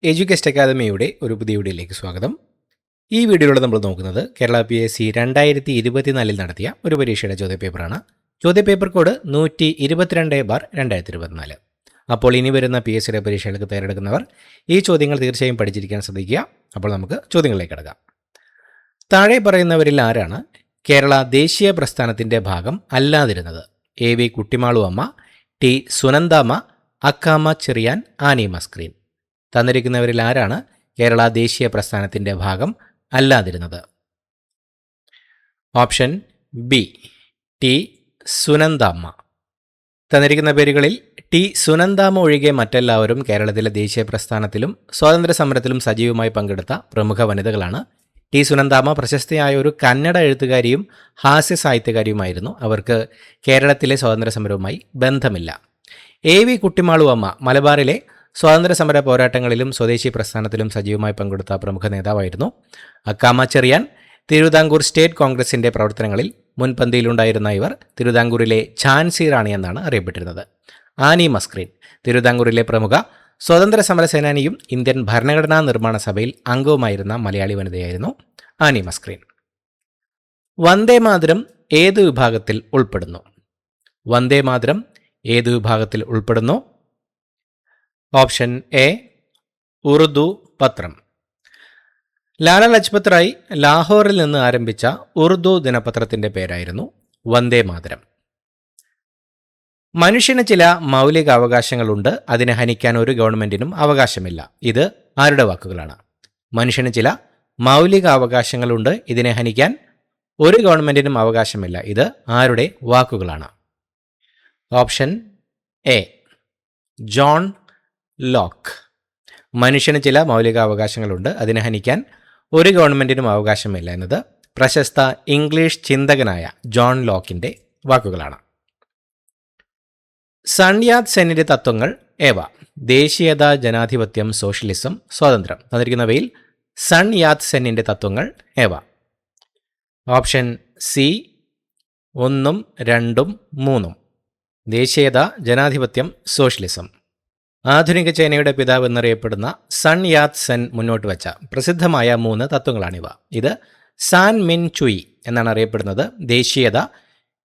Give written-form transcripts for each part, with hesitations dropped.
എഡ്യൂക്കേസ്റ്റ് അക്കാദമിയുടെ ഒരു പുതിയ വീഡിയോയിലേക്ക് സ്വാഗതം. ഈ വീഡിയോയിലൂടെ നമ്മൾ നോക്കുന്നത് കേരള PSC 2024 നടത്തിയ ഒരു പരീക്ഷയുടെ ചോദ്യപേപ്പറാണ്. ചോദ്യപേപ്പർ കോഡ് 122/2024. അപ്പോൾ ഇനി വരുന്ന PSCയുടെ പരീക്ഷകൾക്ക് തയ്യാറെടുക്കുന്നവർ ഈ ചോദ്യങ്ങൾ തീർച്ചയായും പഠിച്ചിരിക്കാൻ ശ്രദ്ധിക്കുക. അപ്പോൾ നമുക്ക് ചോദ്യങ്ങളിലേക്ക് കടക്കാം. താഴെ പറയുന്നവരിൽ ആരാണ് കേരള ദേശീയ പ്രസ്ഥാനത്തിൻ്റെ ഭാഗം അല്ലാതിരുന്നത്? AV Kuttimalu Amma, T Sunandamma, Akkamma Cheriyan, Annie Mascarene. തന്നിരിക്കുന്നവരിൽ ആരാണ് കേരള ദേശീയ പ്രസ്ഥാനത്തിൻ്റെ ഭാഗം അല്ലാതിരുന്നത്? Option B T Sunandamma. തന്നിരിക്കുന്ന പേരുകളിൽ ടി സുനന്ദാമ്മ ഒഴികെ മറ്റെല്ലാവരും കേരളത്തിലെ ദേശീയ പ്രസ്ഥാനത്തിലും സ്വാതന്ത്ര്യ സമരത്തിലും സജീവമായി പങ്കെടുത്ത പ്രമുഖ വനിതകളാണ്. ടി സുനന്ദാമ്മ പ്രശസ്തയായ ഒരു കന്നഡ എഴുത്തുകാരിയും ഹാസ്യ സാഹിത്യകാരിയുമായിരുന്നു. അവർക്ക് കേരളത്തിലെ സ്വാതന്ത്ര്യ സമരവുമായി ബന്ധമില്ല. AV കുട്ടിമാളു അമ്മ മലബാറിലെ സ്വാതന്ത്ര്യ സമര പോരാട്ടങ്ങളിലും സ്വദേശി പ്രസ്ഥാനത്തിലും സജീവമായി പങ്കെടുത്ത പ്രമുഖ നേതാവായിരുന്നു. അക്കാമ ചെറിയാൻ തിരുവിതാംകൂർ സ്റ്റേറ്റ് കോൺഗ്രസിൻ്റെ പ്രവർത്തനങ്ങളിൽ മുൻപന്തിയിലുണ്ടായിരുന്ന ഇവർ തിരുവിതാംകൂറിലെ ഝാൻസി റാണി എന്നാണ് അറിയപ്പെട്ടിരുന്നത്. ആനി മസ്ക്രീൻ തിരുവിതാംകൂറിലെ പ്രമുഖ സ്വാതന്ത്ര്യ സമര സേനാനിയും ഇന്ത്യൻ ഭരണഘടനാ നിർമ്മാണ സഭയിൽ അംഗവുമായിരുന്ന മലയാളി വനിതയായിരുന്നു ആനി മസ്ക്രീൻ. വന്ദേ മാതരം ഏത് വിഭാഗത്തിൽ ഉൾപ്പെടുന്നു? വന്ദേ മാതരം ഏത് വിഭാഗത്തിൽ ഉൾപ്പെടുന്നു? ഓപ്ഷൻ എ ഉറുദു പത്രം. ലാല ലജ്പത് റായ് ലാഹോറിൽ നിന്ന് ആരംഭിച്ച ഉറുദു ദിനപത്രത്തിൻ്റെ പേരായിരുന്നു വന്ദേ മാതരം. മനുഷ്യന് ചില മൗലിക അവകാശങ്ങളുണ്ട്, അതിനെ ഹനിക്കാൻ ഒരു ഗവൺമെൻറ്റിനും അവകാശമില്ല. ഇത് ആരുടെ വാക്കുകളാണ്? മനുഷ്യന് ചില മൗലിക അവകാശങ്ങളുണ്ട്, ഇതിനെ ഹനിക്കാൻ ഒരു ഗവൺമെൻറ്റിനും അവകാശമില്ല. ഇത് ആരുടെ വാക്കുകളാണ്? Option A John Locke. മനുഷ്യന് ചില മൗലികാവകാശങ്ങളുണ്ട്, അതിനെ ഹനിക്കാൻ ഒരു ഗവൺമെൻറ്റിനും അവകാശമില്ല എന്നത് പ്രശസ്ത ഇംഗ്ലീഷ് ചിന്തകനായ ജോൺ ലോക്കിൻ്റെ വാക്കുകളാണ്. സൺ യാത് സെന്നിൻ്റെ തത്വങ്ങൾ ഏവ? ദേശീയത, ജനാധിപത്യം, സോഷ്യലിസം, സ്വാതന്ത്ര്യം. തന്നിരിക്കുന്നവയിൽ സൺ യാത് സെന്നിൻ്റെ തത്വങ്ങൾ ഏവ? Option C 1, 2, 3. ദേശീയത, ജനാധിപത്യം, സോഷ്യലിസം. ആധുനിക ചൈനയുടെ പിതാവ് എന്നറിയപ്പെടുന്ന സൺ യാത് സെൻ മുന്നോട്ട് വച്ച പ്രസിദ്ധമായ 3 തത്വങ്ങളാണിവ. ഇത് സാൻ മിൻ ചുയി എന്നാണ് അറിയപ്പെടുന്നത്. ദേശീയത,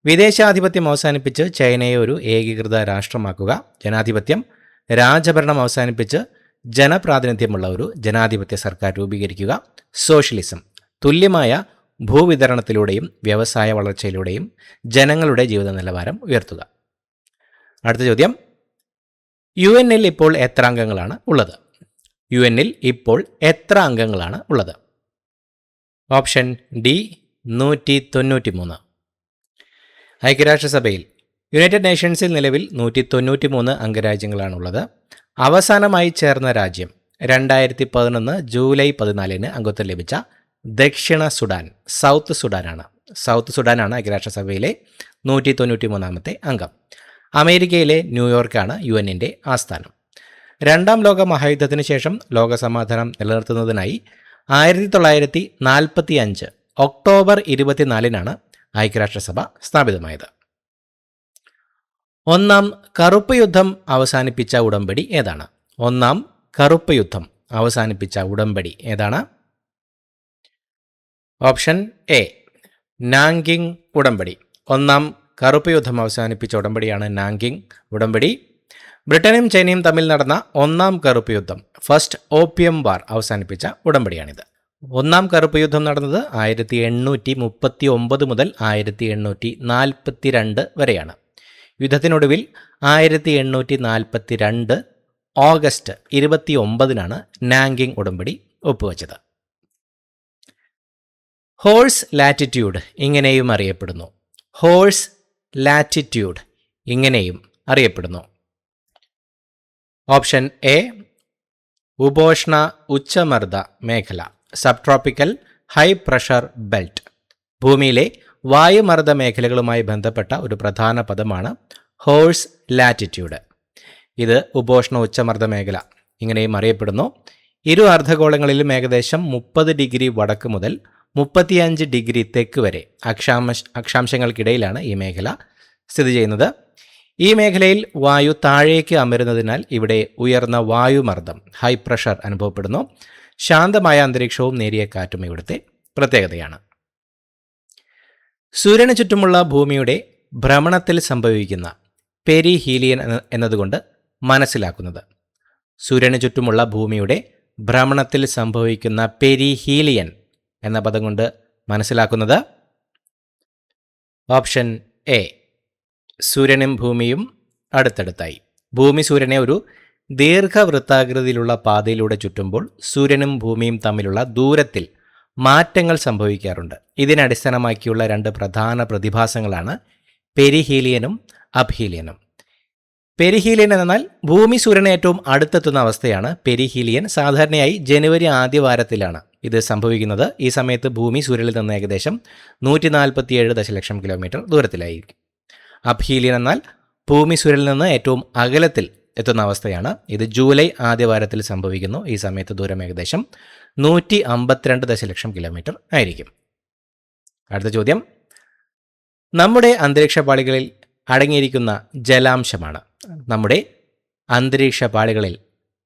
വിദേശാധിപത്യം അവസാനിപ്പിച്ച് ചൈനയെ ഒരു ഏകീകൃത രാഷ്ട്രമാക്കുക. ജനാധിപത്യം, രാജഭരണം അവസാനിപ്പിച്ച് ജനപ്രാതിനിധ്യമുള്ള ഒരു ജനാധിപത്യ സർക്കാർ രൂപീകരിക്കുക. സോഷ്യലിസം, തുല്യമായ ഭൂവിതരണത്തിലൂടെയും വ്യവസായ വളർച്ചയിലൂടെയും ജനങ്ങളുടെ ജീവിത നിലവാരം ഉയർത്തുക. അടുത്ത ചോദ്യം, UN-ൽ ഇപ്പോൾ എത്ര അംഗങ്ങളാണ് ഉള്ളത്? UN-ൽ ഇപ്പോൾ എത്ര അംഗങ്ങളാണ് ഉള്ളത്? Option D 193. ഐക്യരാഷ്ട്രസഭയിൽ യുണൈറ്റഡ് നേഷൻസിൽ നിലവിൽ 193 അംഗരാജ്യങ്ങളാണുള്ളത്. അവസാനമായി ചേർന്ന രാജ്യം 2011 ജൂലൈ 14 അംഗത്വം ലഭിച്ച ദക്ഷിണ സുഡാൻ, സൗത്ത് സുഡാനാണ്. സൗത്ത് സുഡാനാണ് ഐക്യരാഷ്ട്രസഭയിലെ 193ാമത്തെ അംഗം. അമേരിക്കയിലെ ന്യൂയോർക്കാണ് UN-ൻ്റെ ആസ്ഥാനം. 2ാം ലോക മഹായുദ്ധത്തിന് ശേഷം ലോകസമാധാനം നിലനിർത്തുന്നതിനായി 1945 ഒക്ടോബർ 24 ഐക്യരാഷ്ട്രസഭ സ്ഥാപിതമായത്. 1ാം കറുപ്പ് യുദ്ധം അവസാനിപ്പിച്ച ഉടമ്പടി ഏതാണ്? 1ാം കറുപ്പ് യുദ്ധം അവസാനിപ്പിച്ച ഉടമ്പടി ഏതാണ്? ഓപ്ഷൻ എ നാങ്കിങ് ഉടമ്പടി. 1ാം കറുപ്പ് യുദ്ധം അവസാനിപ്പിച്ച ഉടമ്പടിയാണ് നാങ്കിങ് ഉടമ്പടി. ബ്രിട്ടനും ചൈനയും തമ്മിൽ നടന്ന 1ാം കറുപ്പ് യുദ്ധം, ഫസ്റ്റ് ഓപ്പിയം വാർ അവസാനിപ്പിച്ച ഉടമ്പടിയാണിത്. 1ാം കറുപ്പ് യുദ്ധം നടന്നത് 1839 മുതൽ 1842 വരെയാണ്. യുദ്ധത്തിനൊടുവിൽ 1842 ഓഗസ്റ്റ് 29 നാങ്കിങ് ഉടമ്പടി ഒപ്പുവെച്ചത്. ഹോഴ്സ് ലാറ്റിറ്റ്യൂഡ് ഇങ്ങനെയും അറിയപ്പെടുന്നു. ഹോഴ്സ് ലാറ്റിറ്റ്യൂഡ് ഇങ്ങനെയും അറിയപ്പെടുന്നു. ഓപ്ഷൻ എ ഉപോഷ്ണ ഉച്ചമർദ്ദ മേഖല, sub tropical high pressure belt. ഭൂമിയിലെ വായുമർദ്ദ മേഖലകളുമായി ബന്ധപ്പെട്ട ഒരു പ്രധാന പദമാണ് ഹോഴ്സ് ലാറ്റിറ്റ്യൂഡ്. ഇത് ഉപോഷ്ണ ഉച്ചമർദ്ദ മേഖല ഇങ്ങനെയും അറിയപ്പെടുന്നു. ഇരു അർദ്ധഗോളങ്ങളിലും ഏകദേശം 30 ഡിഗ്രി വടക്ക് മുതൽ 35 ഡിഗ്രി തെക്ക് വരെ അക്ഷാംശങ്ങൾക്കിടയിലാണ് ഈ മേഖല സ്ഥിതി ചെയ്യുന്നത്. ഈ മേഖലയിൽ വായു താഴേക്ക് അമരുന്നതിനാൽ ഇവിടെ ഉയർന്ന വായുമർദ്ദം ഹൈ പ്രഷർ അനുഭവപ്പെടുന്നു. ശാന്തമായ അന്തരീക്ഷവും നേരിയ കാറ്റും ഇവിടുത്തെ പ്രത്യേകതയാണ്. സൂര്യന് ചുറ്റുമുള്ള ഭൂമിയുടെ ഭ്രമണത്തിൽ സംഭവിക്കുന്ന പെരിഹീലിയൻ എന്നതുകൊണ്ട് മനസ്സിലാക്കുന്നത്. സൂര്യന് ചുറ്റുമുള്ള ഭൂമിയുടെ ഭ്രമണത്തിൽ സംഭവിക്കുന്ന പെരിഹീലിയൻ എന്ന പദം കൊണ്ട് മനസ്സിലാക്കുന്നത് ഓപ്ഷൻ എ, സൂര്യനും ഭൂമിയും അടുത്തടുത്തായി. ഭൂമി സൂര്യനെ ഒരു ദീർഘവൃത്താകൃതിയിലുള്ള പാതയിലൂടെ ചുറ്റുമ്പോൾ സൂര്യനും ഭൂമിയും തമ്മിലുള്ള ദൂരത്തിൽ മാറ്റങ്ങൾ സംഭവിക്കാറുണ്ട്. ഇതിനടിസ്ഥാനമാക്കിയുള്ള രണ്ട് പ്രധാന പ്രതിഭാസങ്ങളാണ് പെരിഹീലിയനും അബ്ഹീലിയനും. പെരിഹീലിയൻ എന്നാൽ ഭൂമി സൂര്യനെ ഏറ്റവും അടുത്തെത്തുന്ന അവസ്ഥയാണ്. പെരിഹീലിയൻ സാധാരണയായി ജനുവരി ആദ്യ വാരത്തിലാണ് ഇത് സംഭവിക്കുന്നത്. ഈ സമയത്ത് ഭൂമി സൂര്യനിൽ നിന്ന് ഏകദേശം 147 ദശലക്ഷം കിലോമീറ്റർ ദൂരത്തിലായിരിക്കും. അബ്ഹീലിയൻ എന്നാൽ ഭൂമി സൂര്യനിൽ നിന്ന് ഏറ്റവും അകലത്തിൽ എത്തുന്ന അവസ്ഥയാണ്. ഇത് ജൂലൈ ആദ്യ വാരത്തിൽ സംഭവിക്കുന്നു. ഈ സമയത്ത് ദൂരം ഏകദേശം 152 ദശലക്ഷം കിലോമീറ്റർ ആയിരിക്കും. അടുത്ത ചോദ്യം, നമ്മുടെ അന്തരീക്ഷപാളികളിൽ അടങ്ങിയിരിക്കുന്ന ജലാംശമാണ്. നമ്മുടെ അന്തരീക്ഷപാളികളിൽ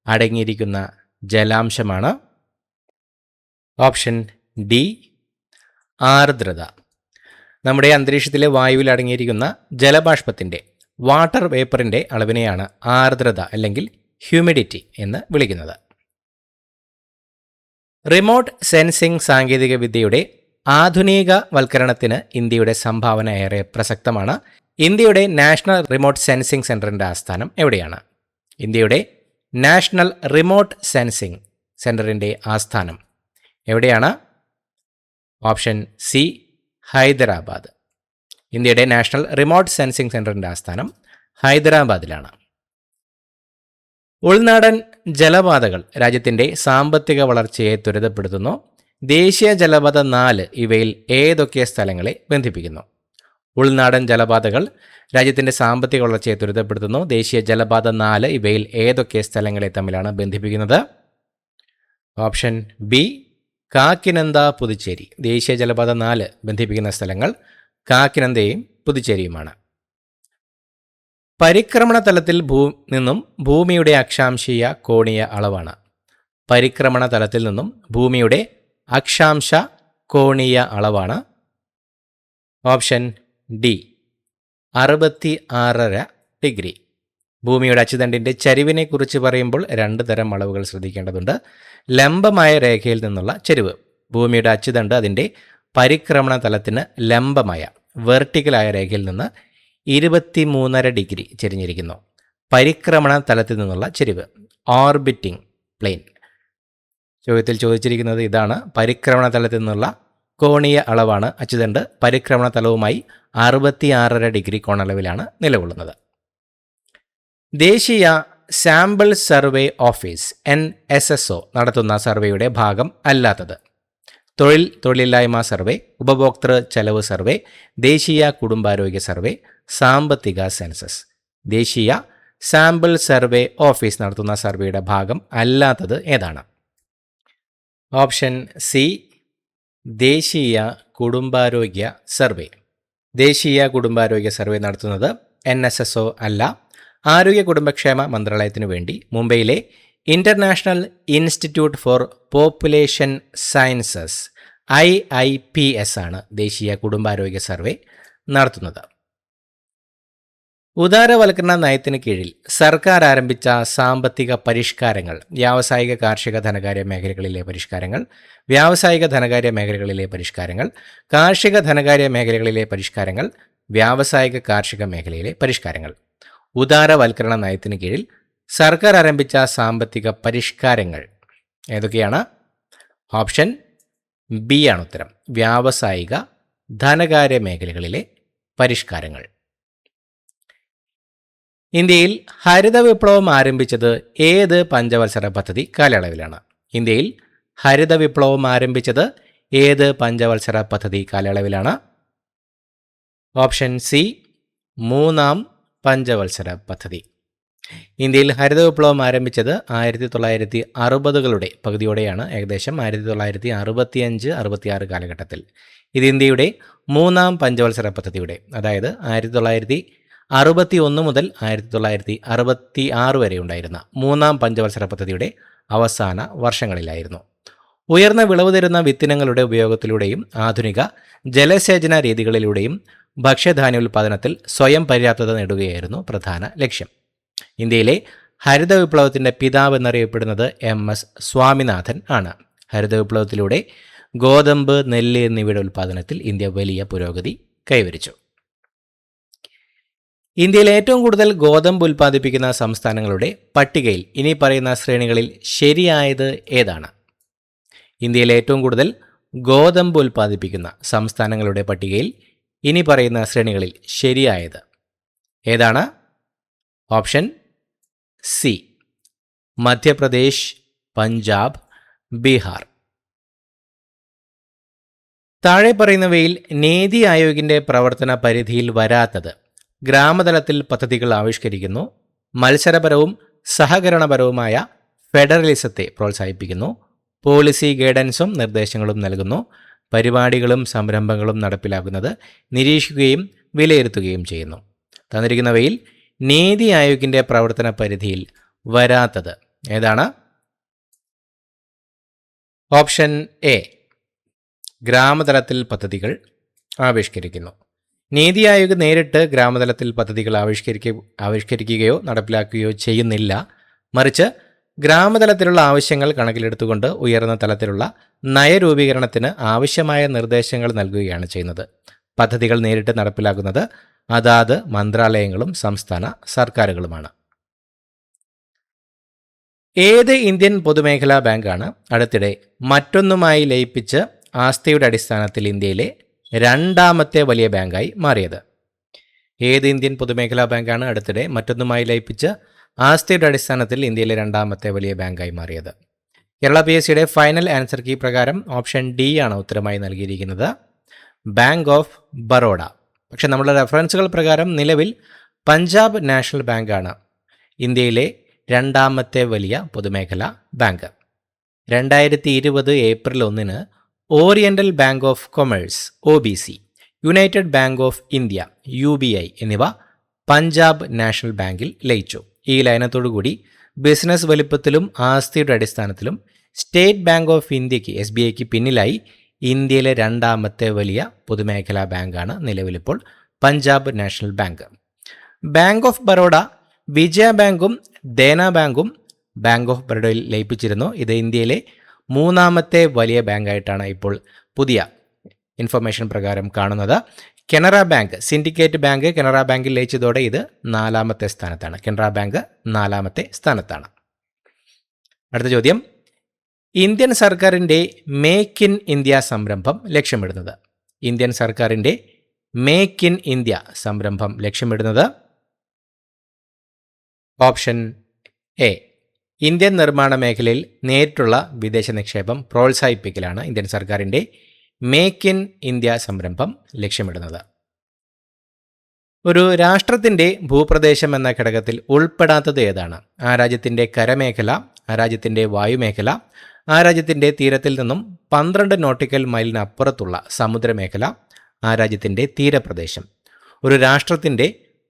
അടങ്ങിയിരിക്കുന്ന ജലാംശമാണ് ഓപ്ഷൻ ഡി, ആർദ്രത. നമ്മുടെ അന്തരീക്ഷത്തിലെ വായുവിൽ അടങ്ങിയിരിക്കുന്ന ജലബാഷ്പത്തിൻ്റെ വാട്ടർ വേപ്പറിൻ്റെ അളവിനെയാണ് ആർദ്രത അല്ലെങ്കിൽ ഹ്യൂമിഡിറ്റി എന്ന് വിളിക്കുന്നത്. റിമോട്ട് സെൻസിംഗ് സാങ്കേതികവിദ്യയുടെ ആധുനികവൽക്കരണത്തിന് ഇന്ത്യയുടെ സംഭാവന ഏറെ പ്രസക്തമാണ്. ഇന്ത്യയുടെ നാഷണൽ റിമോട്ട് സെൻസിംഗ് സെൻറ്ററിൻ്റെ ആസ്ഥാനം എവിടെയാണ്? ഇന്ത്യയുടെ നാഷണൽ റിമോട്ട് സെൻസിംഗ് സെൻറ്ററിൻ്റെ ആസ്ഥാനം എവിടെയാണ്? Option C, Hyderabad. ഇന്ത്യയുടെ നാഷണൽ റിമോട്ട് സെൻസിംഗ് സെൻറ്ററിൻ്റെ ആസ്ഥാനം ഹൈദരാബാദിലാണ്. ഉൾനാടൻ ജലപാതകൾ രാജ്യത്തിൻ്റെ സാമ്പത്തിക വളർച്ചയെ ത്വരിതപ്പെടുത്തുന്നു. ദേശീയ ജലപാത 4 ഇവയിൽ ഏതൊക്കെ സ്ഥലങ്ങളെ ബന്ധിപ്പിക്കുന്നു? ഉൾനാടൻ ജലപാതകൾ രാജ്യത്തിൻ്റെ സാമ്പത്തിക വളർച്ചയെ ത്വരിതപ്പെടുത്തുന്നു. ദേശീയ ജലപാത 4 ഇവയിൽ ഏതൊക്കെ സ്ഥലങ്ങളെ തമ്മിലാണ് ബന്ധിപ്പിക്കുന്നത്? Option B, Kakinada, Puducherry. ദേശീയ ജലപാത 4 ബന്ധിപ്പിക്കുന്ന സ്ഥലങ്ങൾ കാക്കിനന്ദയും പുതുച്ചേരിയുമാണ്. പരിക്രമണ തലത്തിൽ നിന്നും ഭൂമിയുടെ അക്ഷാംശീയ കോണീയ അളവാണ്. പരിക്രമണ തലത്തിൽ നിന്നും ഭൂമിയുടെ അക്ഷാംശ കോണീയ അളവാണ് ഓപ്ഷൻ ഡി, 66.5 ഡിഗ്രി. ഭൂമിയുടെ അച്ചുതണ്ടിൻ്റെ ചരിവിനെ കുറിച്ച് പറയുമ്പോൾ 2 തരം അളവുകൾ ശ്രദ്ധിക്കേണ്ടതുണ്ട്. ലംബമായ രേഖയിൽ നിന്നുള്ള ചരിവ്. ഭൂമിയുടെ അച്ചുതണ്ട് അതിൻ്റെ പരിക്രമണ തലത്തിന് ലംബമായ വെർട്ടിക്കലായ രേഖയിൽ നിന്ന് 23.5 ഡിഗ്രി ചെരിഞ്ഞിരിക്കുന്നു. പരിക്രമണ തലത്തിൽ നിന്നുള്ള ചരിവ്, ഓർബിറ്റിംഗ് പ്ലെയിൻ. ചോദ്യത്തിൽ ചോദിച്ചിരിക്കുന്നത് ഇതാണ്. പരിക്രമണ തലത്തിൽ നിന്നുള്ള കോണീയ അളവാണ്. അച്ചുതണ്ട് പരിക്രമണ തലവുമായി 66.5 ഡിഗ്രി കോണളവിലാണ് നിലകൊള്ളുന്നത്. ദേശീയ സാമ്പിൾ സർവേ ഓഫീസ് NSSO നടത്തുന്ന സർവേയുടെ ഭാഗം അല്ലാത്തത്: തൊഴിലില്ലായ്മ സർവേ, ഉപഭോക്തൃ ചെലവ് സർവേ, ദേശീയ കുടുംബാരോഗ്യ സർവേ, സാമ്പത്തിക സെൻസസ്. ദേശീയ സാമ്പിൾ സർവേ ഓഫീസ് നടത്തുന്ന സർവേയുടെ ഭാഗം അല്ലാത്തത് ഏതാണ്? ഓപ്ഷൻ സി, ദേശീയ കുടുംബാരോഗ്യ സർവേ. ദേശീയ കുടുംബാരോഗ്യ സർവേ നടത്തുന്നത് NSSO അല്ല. ആരോഗ്യ കുടുംബക്ഷേമ മന്ത്രാലയത്തിനു വേണ്ടി മുംബൈയിലെ international institute four population sciences IIPS ആണ് ദേശീയ കുടുംബാരോഗ്യ സർവേ നടത്തുന്നത്. ഉദാരവൽക്കരണ നയത്തിന് കീഴിൽ സർക്കാർ ആരംഭിച്ച സാമ്പത്തിക പരിഷ്കാരങ്ങൾ: വ്യാവസായിക, കാർഷിക, ധനകാര്യ മേഖലകളിലെ പരിഷ്കാരങ്ങൾ, വ്യാവസായിക ധനകാര്യ മേഖലകളിലെ പരിഷ്കാരങ്ങൾ, കാർഷിക ധനകാര്യ മേഖലകളിലെ പരിഷ്കാരങ്ങൾ, വ്യാവസായിക കാർഷിക മേഖലയിലെ പരിഷ്കാരങ്ങൾ. ഉദാരവൽക്കരണ നയത്തിന് കീഴിൽ സർക്കാർ ആരംഭിച്ച സാമ്പത്തിക പരിഷ്കാരങ്ങൾ ഏതൊക്കെയാണ്? ഓപ്ഷൻ ബി ആണ് ഉത്തരം. വ്യാവസായിക ധനകാര്യ മേഖലകളിലെ പരിഷ്കാരങ്ങൾ. ഇന്ത്യയിൽ ഹരിത വിപ്ലവം ആരംഭിച്ചത് ഏത് പഞ്ചവത്സര പദ്ധതി കാലയളവിലാണ്? ഇന്ത്യയിൽ ഹരിത വിപ്ലവം ആരംഭിച്ചത് ഏത് പഞ്ചവത്സര പദ്ധതി കാലയളവിലാണ്? ഓപ്ഷൻ സി, 3ാം പഞ്ചവത്സര പദ്ധതി. ഇന്ത്യയിൽ ഹരിത വിപ്ലവം ആരംഭിച്ചത് 1960കളുടെ പകുതിയോടെയാണ്, ഏകദേശം 1965-66 കാലഘട്ടത്തിൽ. ഇത് ഇന്ത്യയുടെ 3ാം പഞ്ചവത്സര പദ്ധതിയുടെ, അതായത് 61 മുതൽ 1966 വരെ ഉണ്ടായിരുന്ന മൂന്നാം പഞ്ചവത്സര പദ്ധതിയുടെ അവസാന വർഷങ്ങളിലായിരുന്നു. ഉയർന്ന വിളവ് തരുന്ന വിത്തിനങ്ങളുടെ ഉപയോഗത്തിലൂടെയും ആധുനിക ജലസേചന രീതികളിലൂടെയും ഭക്ഷ്യധാന്യ ഉൽപ്പാദനത്തിൽ സ്വയം പര്യാപ്തത നേടുകയായിരുന്നു പ്രധാന ലക്ഷ്യം. ഇന്ത്യയിലെ ഹരിത വിപ്ലവത്തിൻ്റെ പിതാവ് എന്നറിയപ്പെടുന്നത് MS സ്വാമിനാഥൻ ആണ്. ഹരിത വിപ്ലവത്തിലൂടെ ഗോതമ്പ്, നെല്ല് എന്നിവയുടെ ഉൽപ്പാദനത്തിൽ ഇന്ത്യ വലിയ പുരോഗതി കൈവരിച്ചു. ഇന്ത്യയിൽ ഏറ്റവും കൂടുതൽ ഗോതമ്പ് ഉൽപ്പാദിപ്പിക്കുന്ന സംസ്ഥാനങ്ങളുടെ പട്ടികയിൽ ഇനി പറയുന്ന ശ്രേണികളിൽ ശരിയായത് ഏതാണ്? ഇന്ത്യയിൽ ഏറ്റവും കൂടുതൽ ഗോതമ്പ് ഉൽപ്പാദിപ്പിക്കുന്ന സംസ്ഥാനങ്ങളുടെ പട്ടികയിൽ ഇനി പറയുന്ന ശ്രേണികളിൽ ശരിയായത് ഏതാണ്? Option C, Madhya Pradesh, Punjab, Bihar. താഴെ പറയുന്നവയിൽ നീതി ആയോഗിൻ്റെ പ്രവർത്തന പരിധിയിൽ വരാത്തത്: ഗ്രാമതലത്തിൽ പദ്ധതികൾ ആവിഷ്കരിക്കുന്നു, മത്സരപരവും സഹകരണപരവുമായ ഫെഡറലിസത്തെ പ്രോത്സാഹിപ്പിക്കുന്നു, പോളിസി ഗൈഡൻസും നിർദ്ദേശങ്ങളും നൽകുന്നു, പരിപാടികളും സംരംഭങ്ങളും നടപ്പിലാക്കുന്നത് നിരീക്ഷിക്കുകയും വിലയിരുത്തുകയും ചെയ്യുന്നു. തന്നിരിക്കുന്നവയിൽ നീതി ആയോഗിൻ്റെ പ്രവർത്തന പരിധിയിൽ വരാത്തത് ഏതാണ്? ഓപ്ഷൻ എ, ഗ്രാമതലത്തിൽ പദ്ധതികൾ ആവിഷ്കരിക്കുന്നു. നീതി ആയോഗ് നേരിട്ട് ഗ്രാമതലത്തിൽ പദ്ധതികൾ ആവിഷ്കരിക്കുകയോ നടപ്പിലാക്കുകയോ ചെയ്യുന്നില്ല. മറിച്ച് ഗ്രാമതലത്തിലുള്ള ആവശ്യങ്ങൾ കണക്കിലെടുത്തുകൊണ്ട് ഉയർന്ന തലത്തിലുള്ള നയരൂപീകരണത്തിന് ആവശ്യമായ നിർദ്ദേശങ്ങൾ നൽകുകയാണ് ചെയ്യുന്നത്. പദ്ധതികൾ നേരിട്ട് നടപ്പിലാക്കുന്നത് അതാത് മന്ത്രാലയങ്ങളും സംസ്ഥാന സർക്കാരുകളുമാണ്. ഏത് ഇന്ത്യൻ പൊതുമേഖലാ ബാങ്കാണ് അടുത്തിടെ മറ്റൊന്നുമായി ലയിപ്പിച്ച് ആസ്തിയുടെ അടിസ്ഥാനത്തിൽ ഇന്ത്യയിലെ രണ്ടാമത്തെ വലിയ ബാങ്കായി മാറിയത്? ഏത് ഇന്ത്യൻ പൊതുമേഖലാ ബാങ്കാണ് അടുത്തിടെ മറ്റൊന്നുമായി ലയിപ്പിച്ച് ആസ്തിയുടെ അടിസ്ഥാനത്തിൽ ഇന്ത്യയിലെ രണ്ടാമത്തെ വലിയ ബാങ്കായി മാറിയത്? കേരള PSCയുടെ ഫൈനൽ ആൻസർ കീ പ്രകാരം ഓപ്ഷൻ ഡി ആണ് ഉത്തരമായി നൽകിയിരിക്കുന്നത്, ബാങ്ക് ഓഫ് ബറോഡ. പക്ഷെ നമ്മുടെ റെഫറൻസുകൾ പ്രകാരം നിലവിൽ പഞ്ചാബ് നാഷണൽ ബാങ്കാണ് ഇന്ത്യയിലെ രണ്ടാമത്തെ വലിയ പൊതുമേഖലാ bank. 2020 April 1 oriental bank of commerce OBC, United bank of India UBI എന്നിവ പഞ്ചാബ് നാഷണൽ ബാങ്കിൽ ലയിച്ചു. ഈ ലയനത്തോടുകൂടി ബിസിനസ് വലിപ്പത്തിലും ആസ്തിയുടെ അടിസ്ഥാനത്തിലും സ്റ്റേറ്റ് ബാങ്ക് ഓഫ് ഇന്ത്യക്ക് SBIക്ക് പിന്നിലായി ഇന്ത്യയിലെ രണ്ടാമത്തെ വലിയ പൊതുമേഖലാ ബാങ്കാണ് നിലവിലിപ്പോൾ Punjab national bank. Bank of Baroda Vijaya ബാങ്കും ദേന ബാങ്കും ബാങ്ക് ഓഫ് ബറോഡയിൽ ലയിപ്പിച്ചിരുന്നു. ഇത് ഇന്ത്യയിലെ മൂന്നാമത്തെ വലിയ ബാങ്കായിട്ടാണ് ഇപ്പോൾ പുതിയ ഇൻഫർമേഷൻ പ്രകാരം കാണുന്നത്. Canara bank, syndicate bank Canara ബാങ്കിൽ ലയിച്ചതോടെ ഇത് 4ാമത്തെ സ്ഥാനത്താണ്. കനറ ബാങ്ക് 4ാമത്തെ സ്ഥാനത്താണ്. അടുത്ത ചോദ്യം, ഇന്ത്യൻ സർക്കാരിൻ്റെ മേക്ക് ഇൻ ഇന്ത്യ സംരംഭം ലക്ഷ്യമിടുന്നത്? ഇന്ത്യൻ സർക്കാരിൻ്റെ മേക്ക് ഇൻ ഇന്ത്യ സംരംഭം ലക്ഷ്യമിടുന്നത് ഓപ്ഷൻ എ, ഇന്ത്യൻ നിർമ്മാണ മേഖലയിൽ നേരിട്ടുള്ള വിദേശ നിക്ഷേപം പ്രോത്സാഹിപ്പിക്കലാണ് ഇന്ത്യൻ സർക്കാരിൻ്റെ മേക്ക് ഇൻ ഇന്ത്യ സംരംഭം ലക്ഷ്യമിടുന്നത്. ഒരു രാഷ്ട്രത്തിൻ്റെ ഭൂപ്രദേശം എന്ന ഘടകത്തിൽ ഉൾപ്പെടാത്തത് ഏതാണ്? ആ രാജ്യത്തിൻ്റെ കരമേഖല, ആ രാജ്യത്തിൻ്റെ വായുമേഖല, ആ രാജ്യത്തിൻ്റെ തീരത്തിൽ നിന്നും 12 നോട്ടിക്കൽ മൈലിനപ്പുറത്തുള്ള സമുദ്രമേഖല, ആ രാജ്യത്തിൻ്റെ തീരപ്രദേശം. ഒരു രാഷ്ട്രത്തിൻ്റെ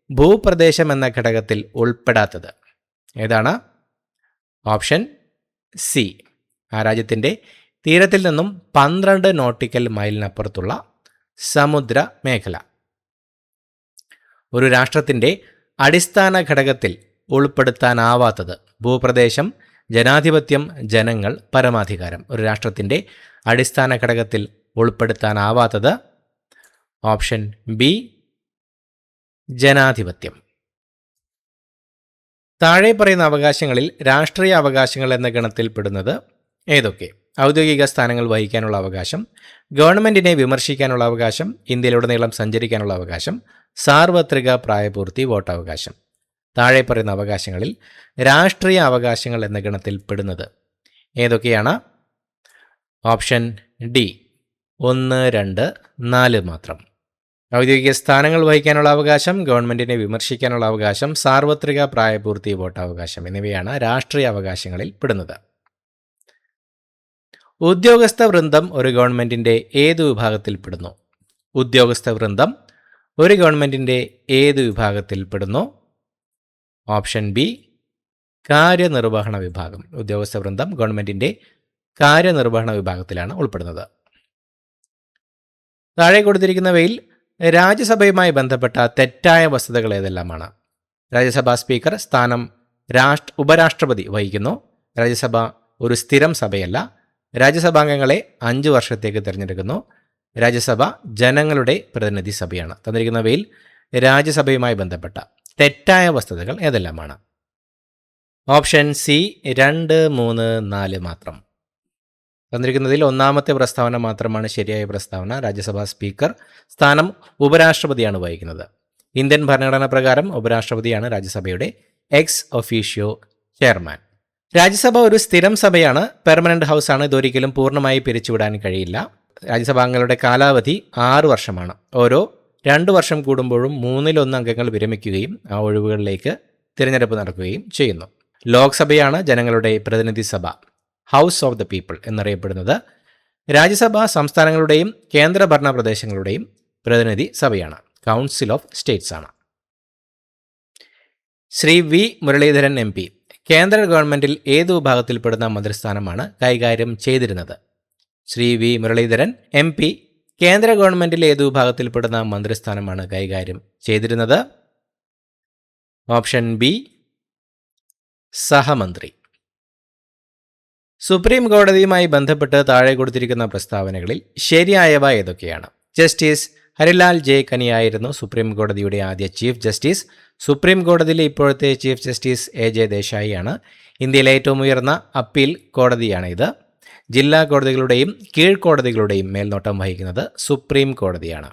ഭൂപ്രദേശം എന്ന ഘടകത്തിൽ ഉൾപ്പെടാത്തത് ഏതാണ്? ഓപ്ഷൻ സി, ആ രാജ്യത്തിൻ്റെ തീരത്തിൽ നിന്നും 12 നോട്ടിക്കൽ മൈലിനപ്പുറത്തുള്ള സമുദ്ര മേഖല. ഒരു രാഷ്ട്രത്തിൻ്റെ അടിസ്ഥാന ഘടകത്തിൽ ഉൾപ്പെടുത്താനാവാത്തത്: ഭൂപ്രദേശം, ജനാധിപത്യം, ജനങ്ങൾ, പരമാധികാരം. ഒരു രാഷ്ട്രത്തിൻ്റെ അടിസ്ഥാന ഘടകത്തിൽ ഉൾപ്പെടുത്താനാവാത്തത് ഓപ്ഷൻ ബി, ജനാധിപത്യം. താഴെ പറയുന്ന അവകാശങ്ങളിൽ രാഷ്ട്രീയ അവകാശങ്ങൾ എന്ന ഗണത്തിൽപ്പെടുന്നത് ഏതൊക്കെ? ഔദ്യോഗിക സ്ഥാനങ്ങൾ വഹിക്കാനുള്ള അവകാശം, ഗവൺമെൻറ്റിനെ വിമർശിക്കാനുള്ള അവകാശം, ഇന്ത്യയിലുടനീളം സഞ്ചരിക്കാനുള്ള അവകാശം, സാർവത്രിക പ്രായപൂർത്തി വോട്ടവകാശം. താഴെ പറയുന്ന അവകാശങ്ങളിൽ രാഷ്ട്രീയ അവകാശങ്ങൾ എന്ന ഗണത്തിൽപ്പെടുന്നത് ഏതൊക്കെയാണ്? ഓപ്ഷൻ ഡി 1, 2, 4 മാത്രം. ഔദ്യോഗിക സ്ഥാനങ്ങൾ വഹിക്കാനുള്ള അവകാശം, ഗവൺമെൻറ്റിനെ വിമർശിക്കാനുള്ള അവകാശം, സാർവത്രിക പ്രായപൂർത്തി വോട്ടവകാശം എന്നിവയാണ് രാഷ്ട്രീയ അവകാശങ്ങളിൽ പെടുന്നത്. ഉദ്യോഗസ്ഥ വൃന്ദം ഒരു ഗവൺമെൻറ്റിൻ്റെ ഏതു വിഭാഗത്തിൽപ്പെടുന്നു? ഉദ്യോഗസ്ഥ വൃന്ദം ഒരു ഗവൺമെൻറ്റിൻ്റെ ഏത് വിഭാഗത്തിൽ പെടുന്നു? ഓപ്ഷൻ ബി കാര്യനിർവഹണ വിഭാഗം. ഉദ്യോഗസ്ഥ വൃന്ദം ഗവൺമെൻറ്റിൻ്റെ കാര്യനിർവഹണ വിഭാഗത്തിലാണ് ഉൾപ്പെടുന്നത്. താഴെ കൊടുത്തിരിക്കുന്നവയിൽ രാജ്യസഭയുമായി ബന്ധപ്പെട്ട തെറ്റായ വസ്തുതകൾ ഏതെല്ലാമാണ്? രാജ്യസഭാ സ്പീക്കർ സ്ഥാനം ഉപരാഷ്ട്രപതി വഹിക്കുന്നു. രാജ്യസഭ ഒരു സ്ഥിരം സഭയല്ല. രാജ്യസഭാംഗങ്ങളെ 5 വർഷത്തേക്ക് തിരഞ്ഞെടുക്കുന്നു. രാജ്യസഭ ജനങ്ങളുടെ പ്രതിനിധി സഭയാണ്. തന്നിരിക്കുന്നവയിൽ രാജ്യസഭയുമായി ബന്ധപ്പെട്ട തെറ്റായ വസ്തുതകൾ ഏതെല്ലാമാണ്? ഓപ്ഷൻ സി 2, 3, 4 മാത്രം. തന്നിരിക്കുന്നതിൽ ഒന്നാമത്തെ പ്രസ്താവന മാത്രമാണ് ശരിയായ പ്രസ്താവന. രാജ്യസഭാ സ്പീക്കർ സ്ഥാനം ഉപരാഷ്ട്രപതിയാണ് വഹിക്കുന്നത്. ഇന്ത്യൻ ഭരണഘടന പ്രകാരം ഉപരാഷ്ട്രപതിയാണ് രാജ്യസഭയുടെ എക്സ് ഒഫീഷ്യോ ചെയർമാൻ. രാജ്യസഭ ഒരു സ്ഥിരം സഭയാണ്, പെർമനന്റ് ഹൗസാണ്. ഇതൊരിക്കലും പൂർണ്ണമായി പിരിച്ചുവിടാൻ കഴിയില്ല. രാജ്യസഭാംഗങ്ങളുടെ കാലാവധി 6 വർഷമാണ്. ഓരോ 2 വർഷം കൂടുമ്പോഴും 1/3 അംഗങ്ങൾ വിരമിക്കുകയും ആ ഒഴിവുകളിലേക്ക് തിരഞ്ഞെടുപ്പ് നടക്കുകയും ചെയ്യുന്നു. ലോക്സഭയാണ് ജനങ്ങളുടെ പ്രതിനിധി സഭ, ഹൗസ് ഓഫ് ദ പീപ്പിൾ എന്നറിയപ്പെടുന്നത്. രാജ്യസഭ സംസ്ഥാനങ്ങളുടെയും കേന്ദ്രഭരണ പ്രദേശങ്ങളുടെയും പ്രതിനിധി സഭയാണ്, കൗൺസിൽ ഓഫ് സ്റ്റേറ്റ്സ് ആണ്. Shri V Muraleedharan M P കേന്ദ്ര ഗവൺമെൻറ്റിൽ ഏതു വിഭാഗത്തിൽപ്പെടുന്ന മന്ത്രിസ്ഥാനമാണ് കൈകാര്യം ചെയ്തിരുന്നത്? Shri V Muraleedharan M P കേന്ദ്ര ഗവൺമെൻറ്റിൽ ഏതു വിഭാഗത്തിൽപ്പെടുന്ന മന്ത്രിസ്ഥാനമാണ് കൈകാര്യം ചെയ്തിരുന്നത്? ഓപ്ഷൻ ബി സഹമന്ത്രി. സുപ്രീം കോടതിയുമായി ബന്ധപ്പെട്ട് താഴെ കൊടുത്തിരിക്കുന്ന പ്രസ്താവനകളിൽ ശരിയായവ ഏതൊക്കെയാണ്? ജസ്റ്റിസ് ഹരിലാൽ ജെ കനിയായിരുന്നു സുപ്രീം കോടതിയുടെ ആദ്യ ചീഫ് ജസ്റ്റിസ്. സുപ്രീം കോടതിയിലെ ഇപ്പോഴത്തെ ചീഫ് ജസ്റ്റിസ് AJ ദേശായിയാണ്. ഇന്ത്യയിലെ ഏറ്റവും ഉയർന്ന അപ്പീൽ കോടതിയാണ് ഇത്. ജില്ലാ കോടതികളുടെയും കീഴ്ക്കോടതികളുടെയും മേൽനോട്ടം വഹിക്കുന്നത് സുപ്രീം കോടതിയാണ്.